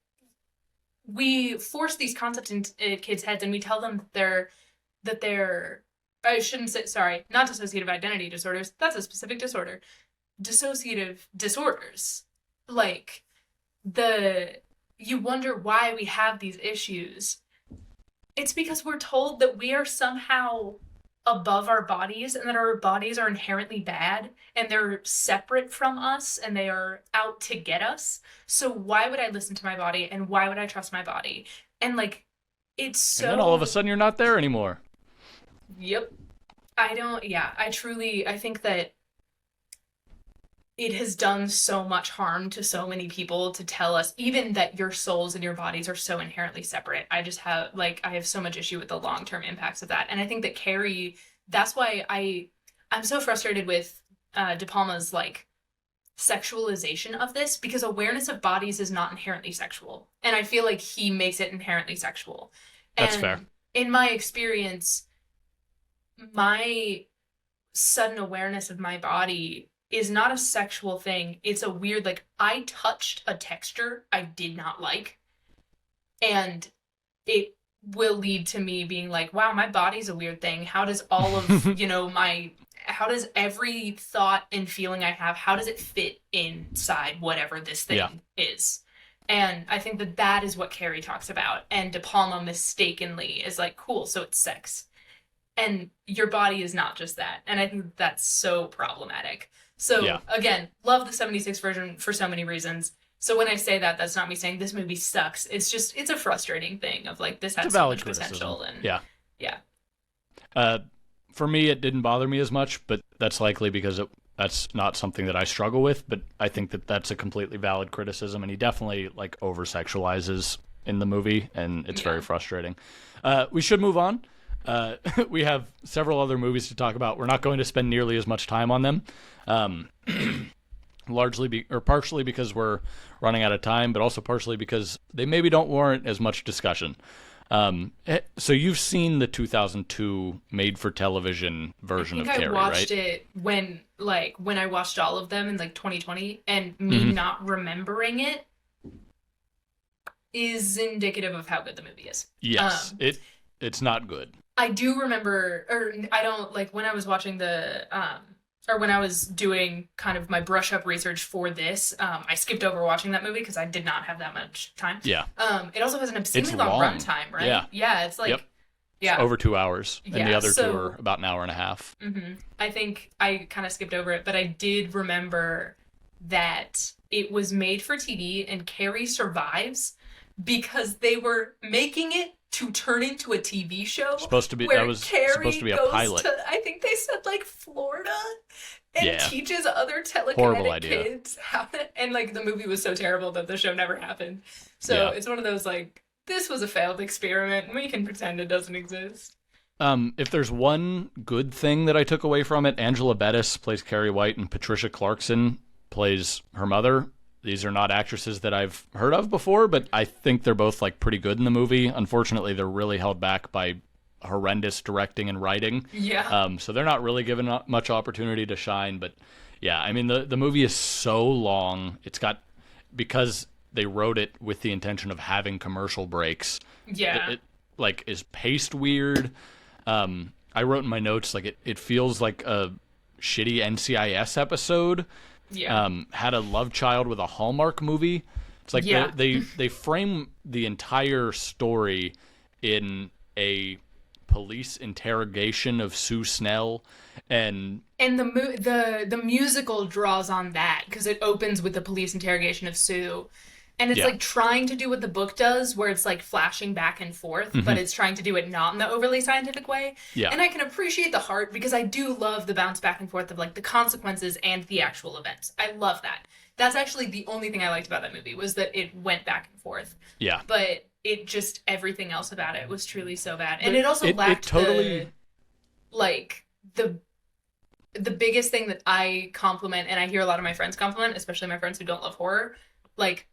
we force these concepts into kids' heads, and we tell them that they're I shouldn't say, sorry, not dissociative identity disorders. That's a specific disorder. Dissociative disorders. Like, you wonder why we have these issues. It's because we're told that we are somehow above our bodies and that our bodies are inherently bad and they're separate from us and they are out to get us. So why would I listen to my body and why would I trust my body? And like, it's so... And then all of a sudden you're not there anymore. Yep. I think that it has done so much harm to so many people to tell us even that your souls and your bodies are so inherently separate. I have so much issue with the long-term impacts of that. And I think that Carrie, that's why I'm so frustrated with De Palma's like sexualization of this, because awareness of bodies is not inherently sexual. And I feel like he makes it inherently sexual. That's fair. In my experience, my sudden awareness of my body is not a sexual thing. It's a weird, like, I touched a texture I did not like, and it will lead to me being like, wow, my body's a weird thing. How does all of, how does every thought and feeling I have, how does it fit inside whatever this thing is? And I think that is what Carrie talks about. And De Palma mistakenly is like, cool, so it's sex. And your body is not just that. And I think that's so problematic. So, again, love the 76 version for so many reasons. So when I say that, that's not me saying this movie sucks. It's just, it's a frustrating thing of like, this has so much potential. And for me, it didn't bother me as much, but that's likely because that's not something that I struggle with. But I think that that's a completely valid criticism. And he definitely like over-sexualizes in the movie, and it's very frustrating. We should move on. We have several other movies to talk about. We're not going to spend nearly as much time on them, partially because we're running out of time, but also partially because they maybe don't warrant as much discussion. So you've seen the 2002 made-for-television version of Carrie, right? I watched it when I watched all of them in like 2020, and me not remembering it is indicative of how good the movie is. Yes, it's not good. I do remember, when I was watching when I was doing kind of my brush up research for this, I skipped over watching that movie because I did not have that much time. Yeah. It also has an obscenely long runtime, right? Yeah. Yeah, it's like, it's over 2 hours, and the other two are about an hour and a half. Mm-hmm. I think I kind of skipped over it, but I did remember that it was made for TV and Carrie survives because they were making it to turn into a TV show. Supposed to be a pilot. I think they said like Florida and teaches other telekinetic kids how to, and like the movie was so terrible that the show never happened. So it's one of those like, this was a failed experiment. We can pretend it doesn't exist. If there's one good thing that I took away from it, Angela Bettis plays Carrie White and Patricia Clarkson plays her mother. These are not actresses that I've heard of before, but I think they're both like pretty good in the movie. Unfortunately, they're really held back by horrendous directing and writing. Yeah. So they're not really given much opportunity to shine. But yeah, I mean, the movie is so long. Because they wrote it with the intention of having commercial breaks. Yeah. It like is paced weird. I wrote in my notes, like it feels like a shitty NCIS episode. Yeah. Had a love child with a Hallmark movie. It's like they frame the entire story in a police interrogation of Sue Snell, and the musical draws on that because it opens with the police interrogation of Sue. And it's like trying to do what the book does, where it's like flashing back and forth, but it's trying to do it not in the overly scientific way. Yeah. And I can appreciate the heart because I do love the bounce back and forth of like the consequences and the actual events. I love that. That's actually the only thing I liked about that movie was that it went back and forth. Yeah. But it just, everything else about it was truly so bad. And it also lacked the biggest thing that I compliment, and I hear a lot of my friends compliment, especially my friends who don't love horror, like,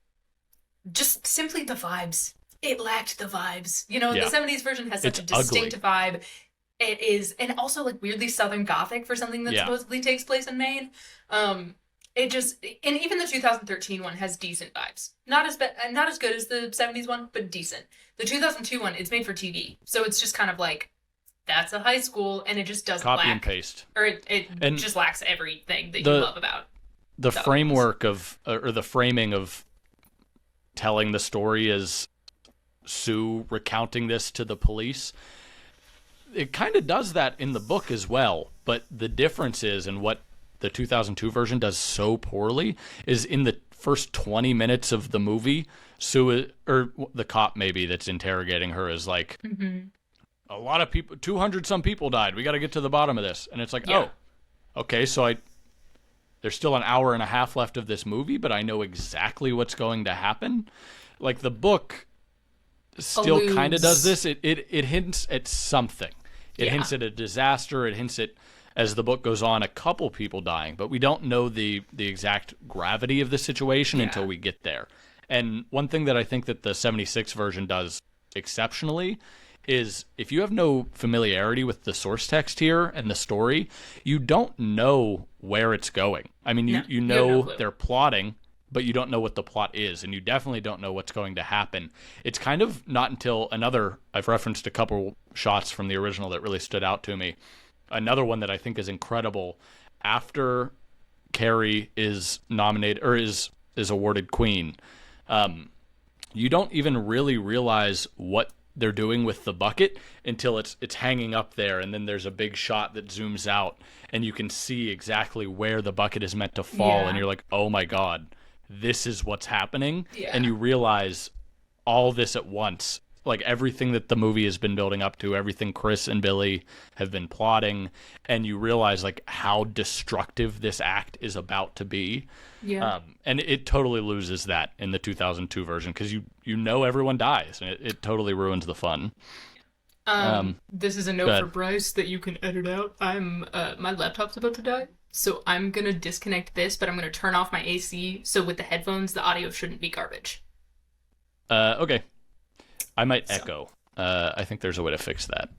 just simply the vibes. It lacked the vibes. The 70s version has such a distinct vibe. It is, and also like weirdly Southern Gothic for something that supposedly takes place in Maine. And even the 2013 one has decent vibes. Not as good as the 70s one, but decent. The 2002 one, it's made for TV, so it's just kind of like, that's a high school, and it just doesn't copy and paste, or it just lacks everything that you love about the framework of or the framing of telling the story as Sue recounting this to the police. it kind of does that in the book as well, but the difference is, and what the 2002 version does so poorly, is in the first 20 minutes of the movie, Sue, or the cop maybe that's interrogating her, is like, a lot of people, 200 some people died. We got to get to the bottom of this. And it's like, oh, okay, so there's still an hour and a half left of this movie, but I know exactly what's going to happen. Like, the book still kind of does this. It hints at something. It hints at a disaster. It hints at, as the book goes on, a couple people dying, but we don't know the exact gravity of the situation until we get there. And one thing that I think that the 76 version does exceptionally is, if you have no familiarity with the source text here and the story, you don't know where it's going. I mean, you know they're plotting, but you don't know what the plot is, and you definitely don't know what's going to happen. It's kind of not until I've referenced a couple shots from the original that really stood out to me. Another one that I think is incredible, after Carrie is nominated, or is awarded Queen, you don't even really realize what they're doing with the bucket until it's hanging up there, and then there's a big shot that zooms out, and you can see exactly where the bucket is meant to fall, and you're like, oh my God, this is what's happening. And you realize all this at once, like everything that the movie has been building up to, everything Chris and Billy have been plotting, and you realize like how destructive this act is about to be. And it totally loses that in the 2002 version, because you know everyone dies, and it totally ruins the fun. This is a note for Bryce that you can edit out. My laptop's about to die, so I'm gonna disconnect this, but I'm gonna turn off my AC, so with the headphones the audio shouldn't be garbage. Okay. I might echo. I think there's a way to fix that.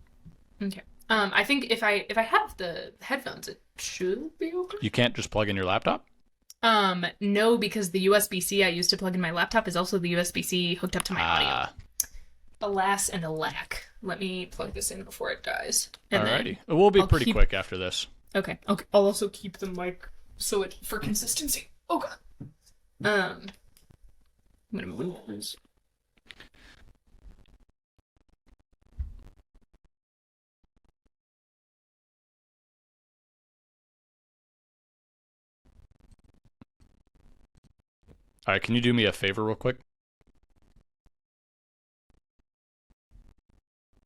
Okay. I think if I have the headphones, it should be okay. You can't just plug in your laptop? No, because the USB-C I used to plug in my laptop is also the USB-C hooked up to my audio. Alas and alack. Let me plug this in before it dies. Alrighty. We'll be pretty quick after this. Okay. I'll also keep the mic for consistency. Oh God. I'm gonna move this. All right, can you do me a favor real quick?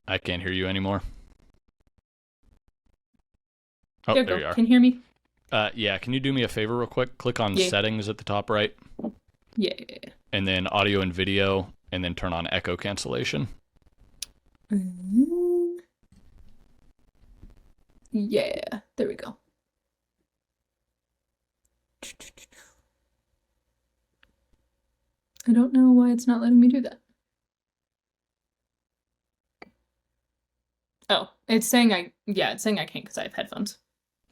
I can't hear you anymore. Oh, there you are. Can you hear me? Yeah, can you do me a favor real quick? Click on settings at the top right. Yeah. And then audio and video, and then turn on echo cancellation. Yeah, there we go. I don't know why it's not letting me do that. Oh, it's saying I can't because I have headphones.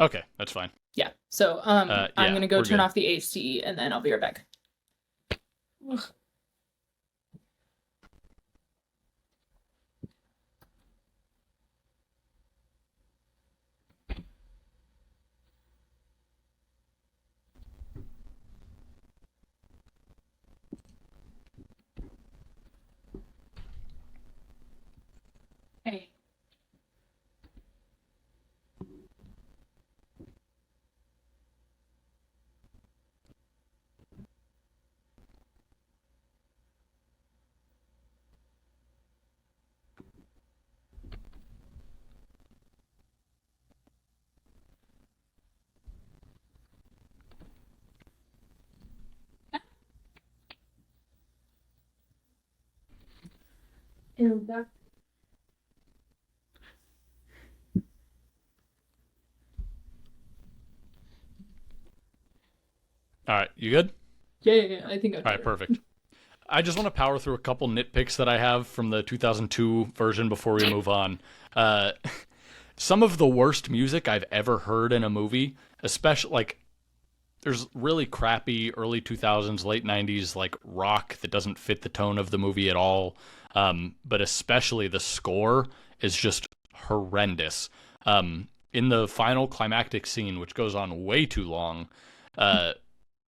Okay, that's fine. Yeah. So I'm gonna go turn off the AC, and then I'll be right back. Ugh. Hey. Hilda. All right, you good? Yeah, I think I'm all right, perfect. I just want to power through a couple nitpicks that I have from the 2002 version before we move on. Some of the worst music I've ever heard in a movie, especially like there's really crappy early 2000s, late 90s like rock that doesn't fit the tone of the movie at all. But especially the score is just horrendous. In the final climactic scene, which goes on way too long,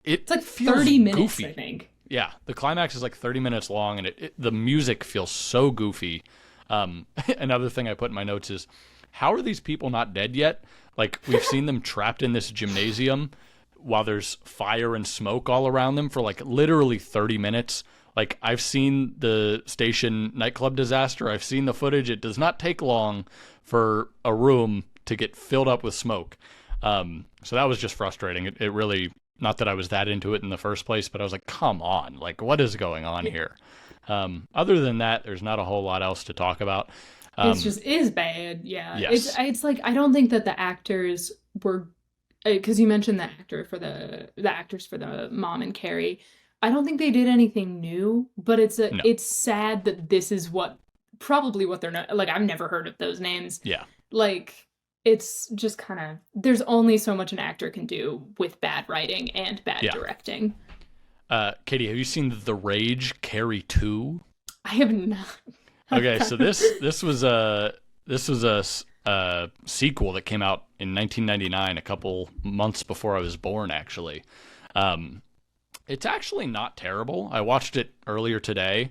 it's like 30 minutes, goofy. I think. Yeah, the climax is like 30 minutes long, and the music feels so goofy. Another thing I put in my notes is how are these people not dead yet? Like, we've seen them trapped in this gymnasium while there's fire and smoke all around them for like literally 30 minutes. Like, I've seen the station nightclub disaster. I've seen the footage. It does not take long for a room to get filled up with smoke. So that was just frustrating. It really, not that I was that into it in the first place, but I was like, come on, like, what is going on here? Other than that, there's not a whole lot else to talk about. It's just is bad. Yeah. Yes. It's like, I don't think that the actors were, because you mentioned the actors for the mom and Carrie. I don't think they did anything new, but it's sad that this is probably what they're not, like, I've never heard of those names. Yeah. Like, it's just kind of, there's only so much an actor can do with bad writing and bad directing. Katie, have you seen The Rage Carrie 2? I have not. Okay, so this was a sequel that came out in 1999, a couple months before I was born, actually. It's actually not terrible. I watched it earlier today.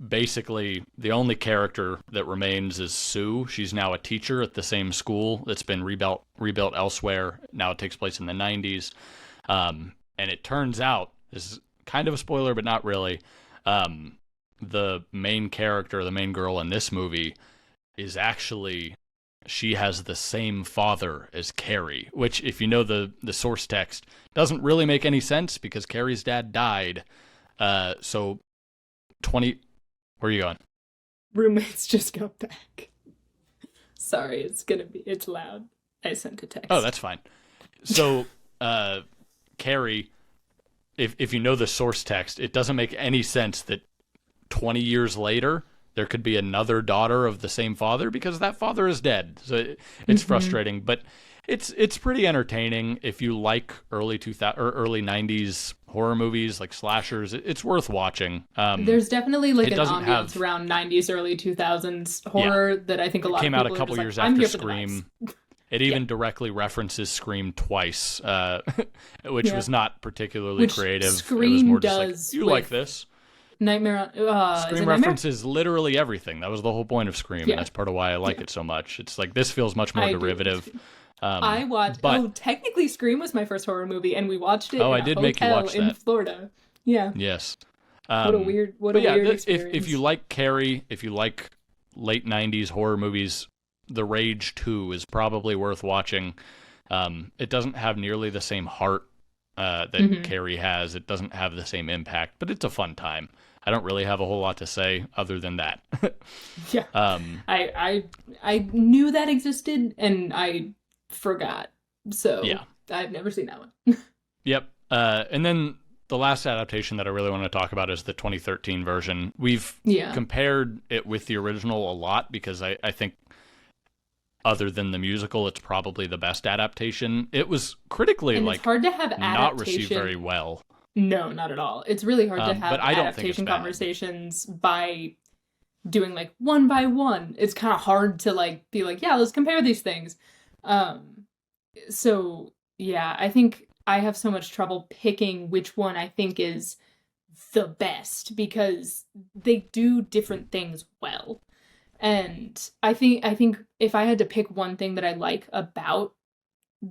Basically, the only character that remains is Sue. She's now a teacher at the same school that's been rebuilt elsewhere. Now it takes place in the 90s. And it turns out, this is kind of a spoiler, but not really, the main character, the main girl in this movie, is actually, she has the same father as Carrie, which, if you know the source text, doesn't really make any sense because Carrie's dad died. So 20... Where are you going? Roommates just got back. Sorry, it's loud. I sent a text. Oh, that's fine. So, Carrie, if you know the source text, it doesn't make any sense that 20 years later there could be another daughter of the same father because that father is dead. So it's frustrating, but it's pretty entertaining if you like early 90s horror movies like slashers. It's worth watching. There's definitely like an ambiance around 90s, early 2000s horror that I think a lot of people came out a couple years like, after Scream. It even directly references Scream twice, which was not particularly creative. Scream it was more does just like, you like this. Nightmare Scream references literally everything. That was the whole point of Scream, and that's part of why I like it so much. It's like, this feels much more derivative. I watched. Technically, Scream was my first horror movie, and we watched it. I did make you watch that in Florida. Yeah. Yes. What a weird experience. If you like Carrie, if you like late 90s horror movies, The Rage 2 is probably worth watching. It doesn't have nearly the same heart that Carrie has. It doesn't have the same impact, but it's a fun time. I don't really have a whole lot to say other than that. Yeah. I knew that existed, and I forgot. So yeah. I've never seen that one. Yep. And then the last adaptation that I really want to talk about is the 2013 version. We've compared it with the original a lot because I think, other than the musical, it's probably the best adaptation. It was critically it's hard to have not received very well. No, not at all. It's really hard to have adaptation conversations by doing like one by one. It's kind of hard to like be like, yeah, let's compare these things. So yeah, I think I have so much trouble picking which one I think is the best because they do different things well. And I think if I had to pick one thing that I like about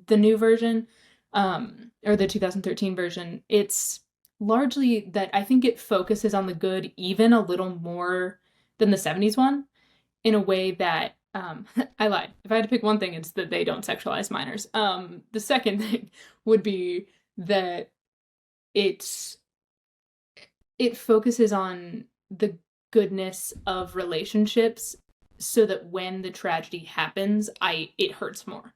the new version, or the 2013 version, it's largely that I think it focuses on the good even a little more than the 70s one, in a way that I lied. If I had to pick one thing, it's that they don't sexualize minors. The second thing would be that it focuses on the goodness of relationships so that when the tragedy happens, it hurts more.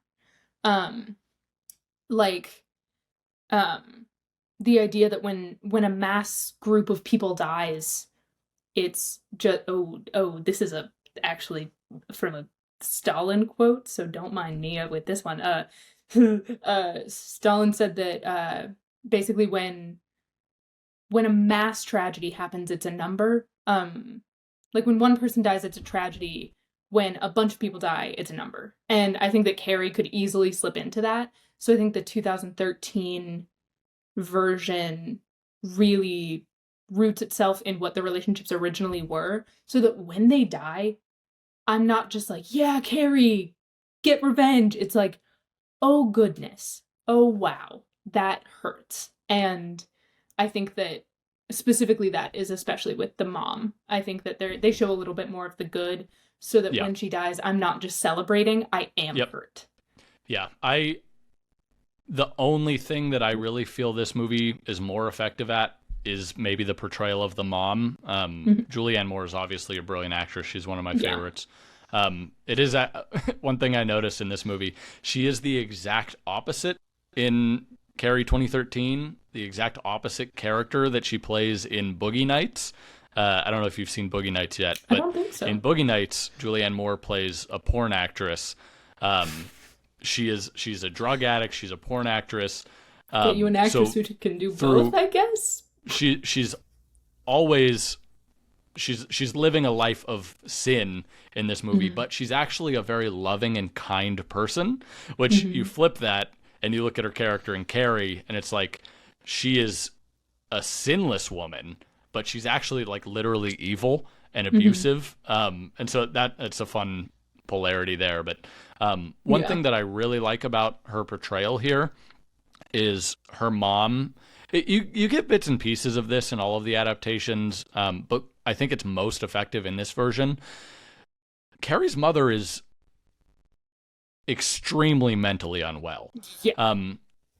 The idea that when a mass group of people dies, it's just this is actually from a Stalin quote, so don't mind me with this one. Stalin said that basically when a mass tragedy happens, it's a number. Like when one person dies, it's a tragedy. When a bunch of people die, it's a number. And I think that Carrie could easily slip into that. So I think the 2013 version really roots itself in what the relationships originally were, so that when they die, I'm not just like, yeah, Carrie, get revenge. It's like, oh goodness, oh wow, that hurts. And I think that specifically that is especially with the mom. I think that they show a little bit more of the good, so that when she dies, I'm not just celebrating, I am hurt. Yeah, the only thing that I really feel this movie is more effective at is maybe the portrayal of the mom. Julianne Moore is obviously a brilliant actress. She's one of my favorites. It is one thing I noticed in this movie. She is the exact opposite in Carrie 2013, the exact opposite character that she plays in Boogie Nights. I don't know if you've seen Boogie Nights yet, but I don't think so. In Boogie Nights, Julianne Moore plays a porn actress. She's a drug addict. She's a porn actress. Get you an actress who can do both, I guess. She's always she's living a life of sin in this movie, but she's actually a very loving and kind person. Which you flip that and you look at her character in Carrie, and it's like she is a sinless woman, but she's actually like literally evil and abusive. And so it's a fun polarity there. But one thing that I really like about her portrayal here is her mom. You get bits and pieces of this in all of the adaptations, but I think it's most effective in this version. Carrie's mother is extremely mentally unwell. Yeah.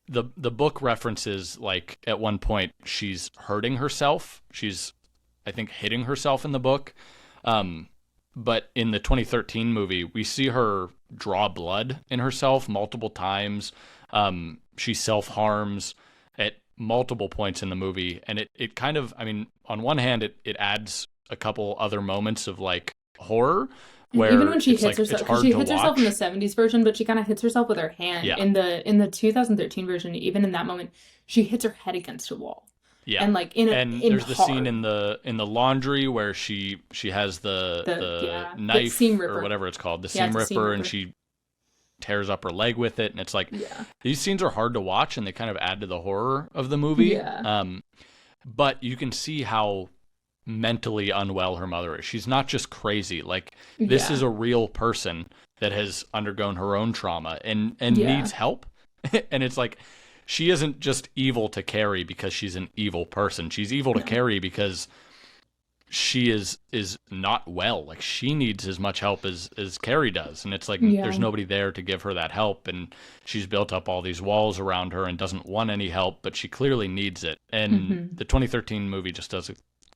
The book references, like, at one point she's hurting herself. She's, I think, hitting herself in the book. But in the 2013 movie, we see her draw blood in herself multiple times. She self-harms at multiple points in the movie. And it kind of, I mean, on one hand, it adds a couple other moments of, like, horror. Where even when she hits herself, because she hits herself in the 70s version, but she kind of hits herself with her hand. Yeah. In the 2013 version, even in that moment, she hits her head against a wall. Yeah, and like there's the scene in the laundry where she has the knife seam ripper, or whatever it's called, the seam ripper, and she tears up her leg with it, and it's like these scenes are hard to watch, and they kind of add to the horror of the movie. Yeah. But you can see how mentally unwell her mother is. She's not just crazy. Like, this is a real person that has undergone her own trauma and needs help. And it's like, she isn't just evil to Carrie because she's an evil person. She's evil to Carrie because she is not well. Like, she needs as much help as Carrie does. And it's like, there's nobody there to give her that help. And she's built up all these walls around her and doesn't want any help, but she clearly needs it. And the 2013 movie just does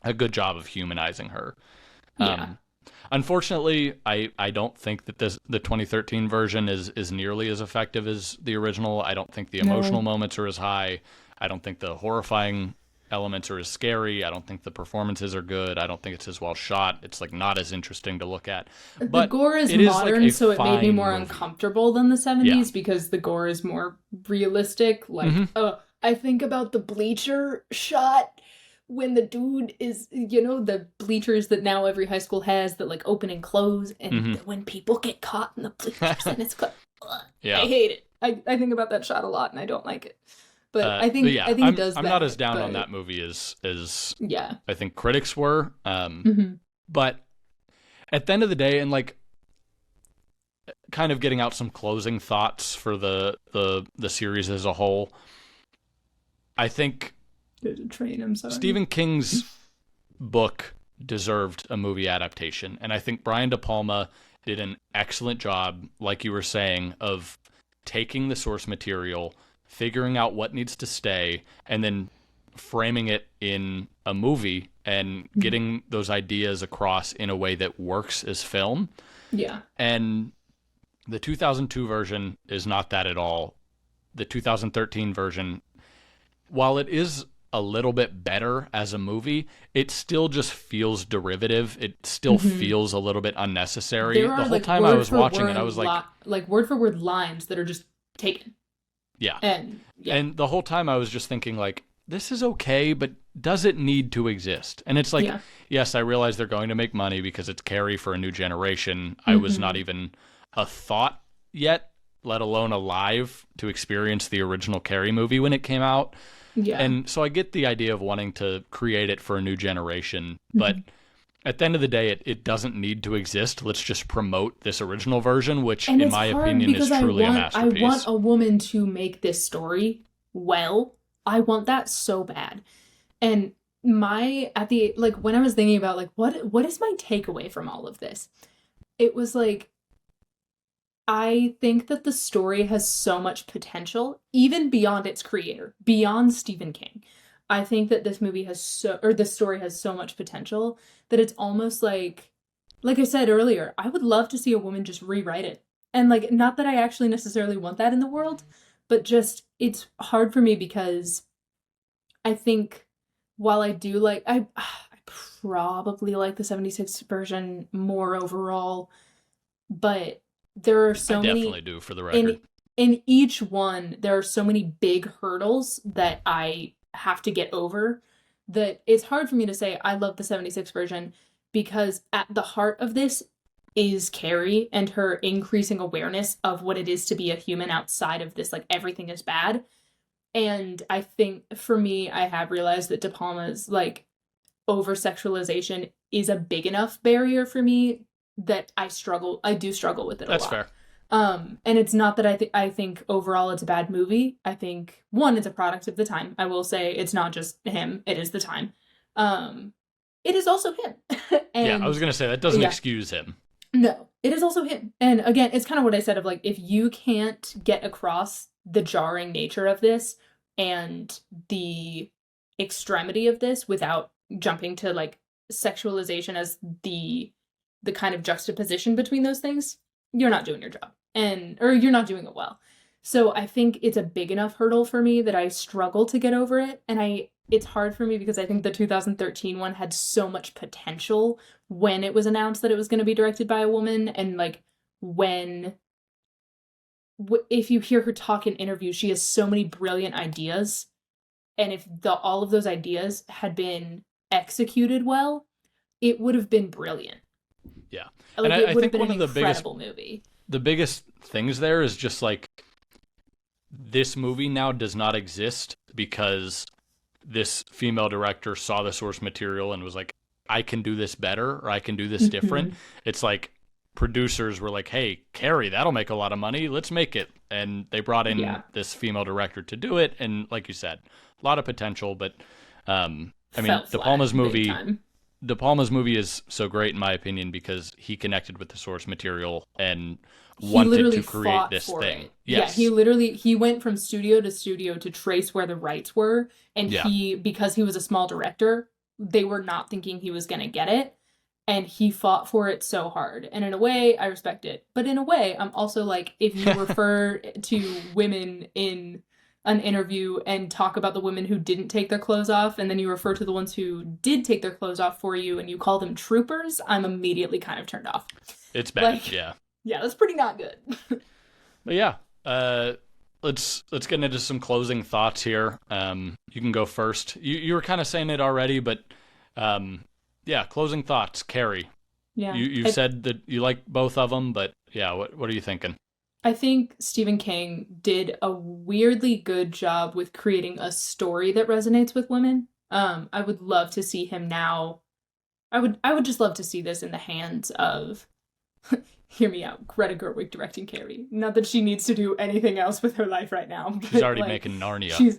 a good job of humanizing her. Unfortunately, I don't think that the 2013 version is nearly as effective as the original. I don't think the emotional moments are as high. I don't think the horrifying elements are as scary. I don't think the performances are good. I don't think it's as well shot. It's like not as interesting to look at. But the gore is modern, like, so it made me more uncomfortable than the 70s because the gore is more realistic. Like, I think about the bleacher shot when the dude is, the bleachers that now every high school has that, like, open and close, and when people get caught in the bleachers, and it's like, I hate it. I think about that shot a lot, and I don't like it. But I think it does. I'm not as down on that movie as I think critics were. But at the end of the day, and, like, kind of getting out some closing thoughts for the series as a whole, I think there's a train, I'm sorry. Stephen King's book deserved a movie adaptation, and I think Brian De Palma did an excellent job, like you were saying, of taking the source material, figuring out what needs to stay, and then framing it in a movie and getting those ideas across in a way that works as film. Yeah. And the 2002 version is not that at all. The 2013 version, while it is a little bit better as a movie, it still just feels derivative. It still feels a little bit unnecessary. The whole time I was watching it, I was like word for word lines that are just taken. Yeah. And the whole time I was just thinking, like, this is okay, but does it need to exist? And it's like, yes, I realize they're going to make money because it's Carrie for a new generation. I was not even a thought yet, let alone alive, to experience the original Carrie movie when it came out. Yeah. And so I get the idea of wanting to create it for a new generation, but at the end of the day, it doesn't need to exist. Let's just promote this original version, which, And in it's my hard opinion, is because truly a I masterpiece. want a woman to make this story well. I want that so bad. And when I was thinking about like what is my takeaway from all of this? It was like, I think that the story has so much potential, even beyond its creator, beyond Stephen King. I think that this story has so much potential that it's almost like I said earlier, I would love to see a woman just rewrite it. And like, not that I actually necessarily want that in the world, but just, it's hard for me because I think while I do I probably like the 76 version more overall, but there are so many. I definitely do, for the record. In each one, there are so many big hurdles that I have to get over that it's hard for me to say I love the 76 version, because at the heart of this is Carrie and her increasing awareness of what it is to be a human outside of this, like, everything is bad. And I think for me, I have realized that De Palma's like over sexualization is a big enough barrier for me that I do struggle with it a lot. That's fair. And it's not that I think overall it's a bad movie. I think, one, it's a product of the time. I will say it's not just him, it is the time. It is also him. And yeah, I was going to say, that doesn't yeah. excuse him. No, it is also him. And again, it's kind of what I said of like, if you can't get across the jarring nature of this and the extremity of this without jumping to like sexualization as the kind of juxtaposition between those things, you're not doing your job, or you're not doing it well. So I think it's a big enough hurdle for me that I struggle to get over it. And it's hard for me because I think the 2013 one had so much potential when it was announced that it was going to be directed by a woman. And like, if you hear her talk in interviews, she has so many brilliant ideas. And if all of those ideas had been executed well, it would have been brilliant. Yeah. Like, and I think been one of the movie. The biggest things there is just like, this movie now does not exist because this female director saw the source material and was like, I can do this better, or I can do this different. It's like producers were like, hey, Carrie, that'll make a lot of money. Let's make it. And they brought in this female director to do it. And like you said, a lot of potential, but I mean, De Palma's movie is so great in my opinion because he connected with the source material and wanted to create this thing. Yes. Yeah, he went from studio to studio to trace where the rights were, and because he was a small director, they were not thinking he was going to get it, and he fought for it so hard. And in a way, I respect it. But in a way, I'm also like, if you refer to women in an interview and talk about the women who didn't take their clothes off, and then you refer to the ones who did take their clothes off for you and you call them troopers, I'm immediately kind of turned off. It's bad, yeah. Yeah, that's pretty not good. But yeah, let's get into some closing thoughts here. You can go first. You were kind of saying it already, but yeah, closing thoughts. Carrie, yeah, you said that you like both of them, but yeah, what are you thinking? I think Stephen King did a weirdly good job with creating a story that resonates with women. I would love to see him now. I would just love to see this in the hands of, hear me out, Greta Gerwig directing Carrie. Not that she needs to do anything else with her life right now. She's already making Narnia.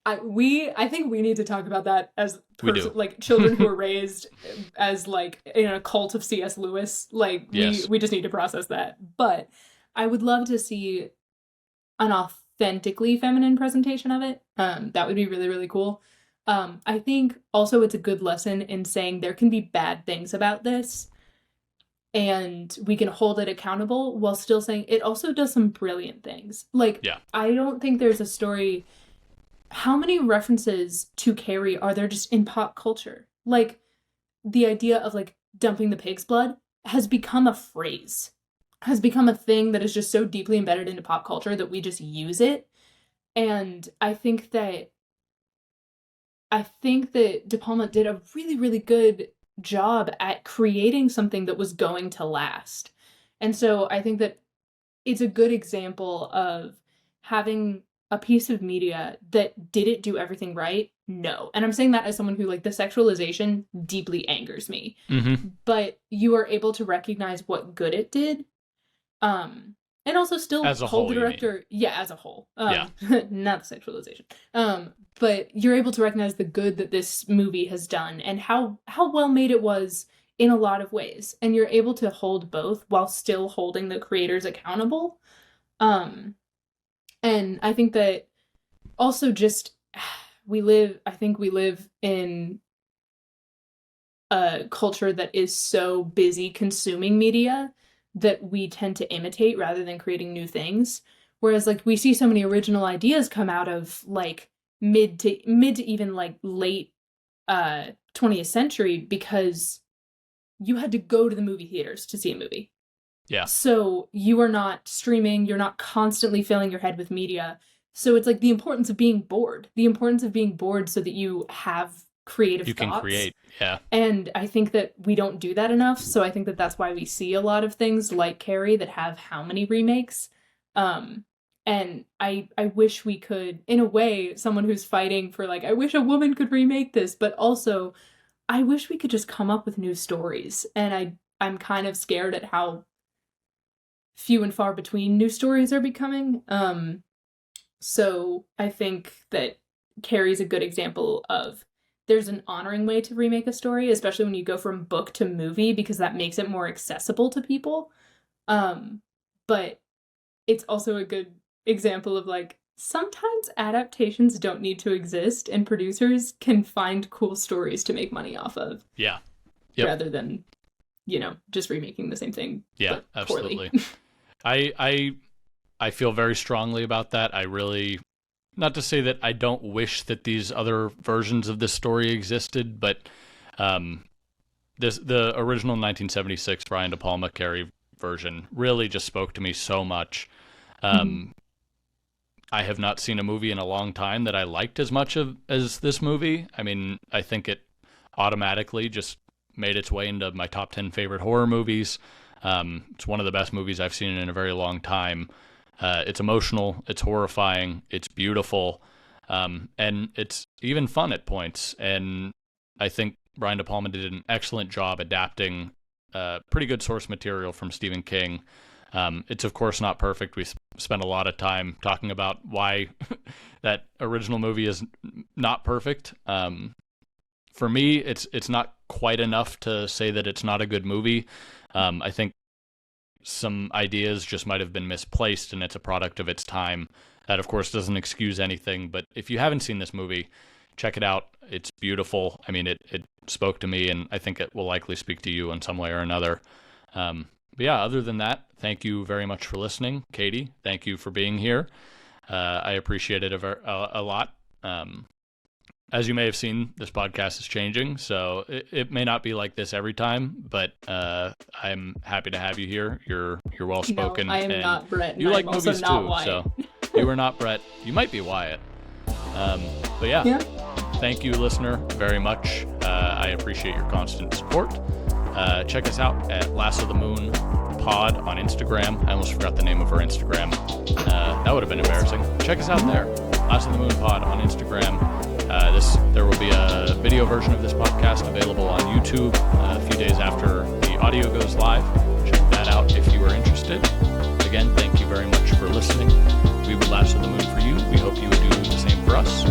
I think we need to talk about that as like children who are raised as like in a cult of C.S. Lewis. Like we just need to process that. But I would love to see an authentically feminine presentation of it. That would be really, really cool. I think also it's a good lesson in saying there can be bad things about this, and we can hold it accountable while still saying it also does some brilliant things. Like, I don't think there's a story. How many references to Carrie are there just in pop culture? Like, the idea of like dumping the pig's blood has become a phrase, has become a thing that is just so deeply embedded into pop culture that we just use it. And I think that De Palma did a really, really good job at creating something that was going to last. And so I think that it's a good example of having a piece of media that didn't do everything right, no. And I'm saying that as someone who, like, the sexualization deeply angers me. Mm-hmm. But you are able to recognize what good it did. And also still As a hold whole, the you director. Yeah, as a whole. Yeah. Not the sexualization. But you're able to recognize the good that this movie has done and how well made it was in a lot of ways. And you're able to hold both while still holding the creators accountable. And I think that also just we live in a culture that is so busy consuming media that we tend to imitate rather than creating new things. Whereas, like, we see so many original ideas come out of, like, mid to even, like, late 20th century because you had to go to the movie theaters to see a movie. Yeah. So you are not streaming, you're not constantly filling your head with media. So it's like the importance of being bored so that you have creative thoughts. You can create, yeah. And I think that we don't do that enough. So I think that that's why we see a lot of things like Carrie that have how many remakes. And I wish we could, in a way, someone who's fighting for, like, I wish a woman could remake this, but also I wish we could just come up with new stories. And I'm kind of scared at how few and far between new stories are becoming. So I think that Carrie's a good example of there's an honoring way to remake a story, especially when you go from book to movie, because that makes it more accessible to people. But it's also a good example of, like, sometimes adaptations don't need to exist and producers can find cool stories to make money off of. Yeah. Yep. Rather than, just remaking the same thing. Yeah, absolutely. I feel very strongly about that. I really, not to say that I don't wish that these other versions of this story existed, but the original 1976 Brian De Palma Carrie version really just spoke to me so much. I have not seen a movie in a long time that I liked as much as this movie. I mean, I think it automatically just made its way into my top 10 favorite horror movies. It's one of the best movies I've seen in a very long time. It's emotional, it's horrifying, it's beautiful, and it's even fun at points. And I think Brian De Palma did an excellent job adapting pretty good source material from Stephen King. It's, of course, not perfect. We spent a lot of time talking about why that original movie is not perfect. For me, it's not quite enough to say that it's not a good movie. I think some ideas just might have been misplaced, and it's a product of its time. That, of course, doesn't excuse anything. But if you haven't seen this movie, check it out. It's beautiful. I mean, it spoke to me, and I think it will likely speak to you in some way or another. But yeah, other than that, thank you very much for listening. Katie, thank you for being here. I appreciate it a lot. As you may have seen, this podcast is changing, so it may not be like this every time, but I'm happy to have you here. You're well-spoken. No, I am not Brett. You like I'm movies also too, Wyatt. so you are not Brett. You might be Wyatt. But yeah, thank you, listener, very much. I appreciate your constant support. Check us out at Lasso the Moon Pod on Instagram. I almost forgot the name of our Instagram. That would have been embarrassing. Check us out there, Lasso the Moon Pod on Instagram. There will be a video version of this podcast available on YouTube a few days after the audio goes live. Check that out if you are interested. Again, thank you very much for listening. We would lasso the moon for you. We hope you would do the same for us.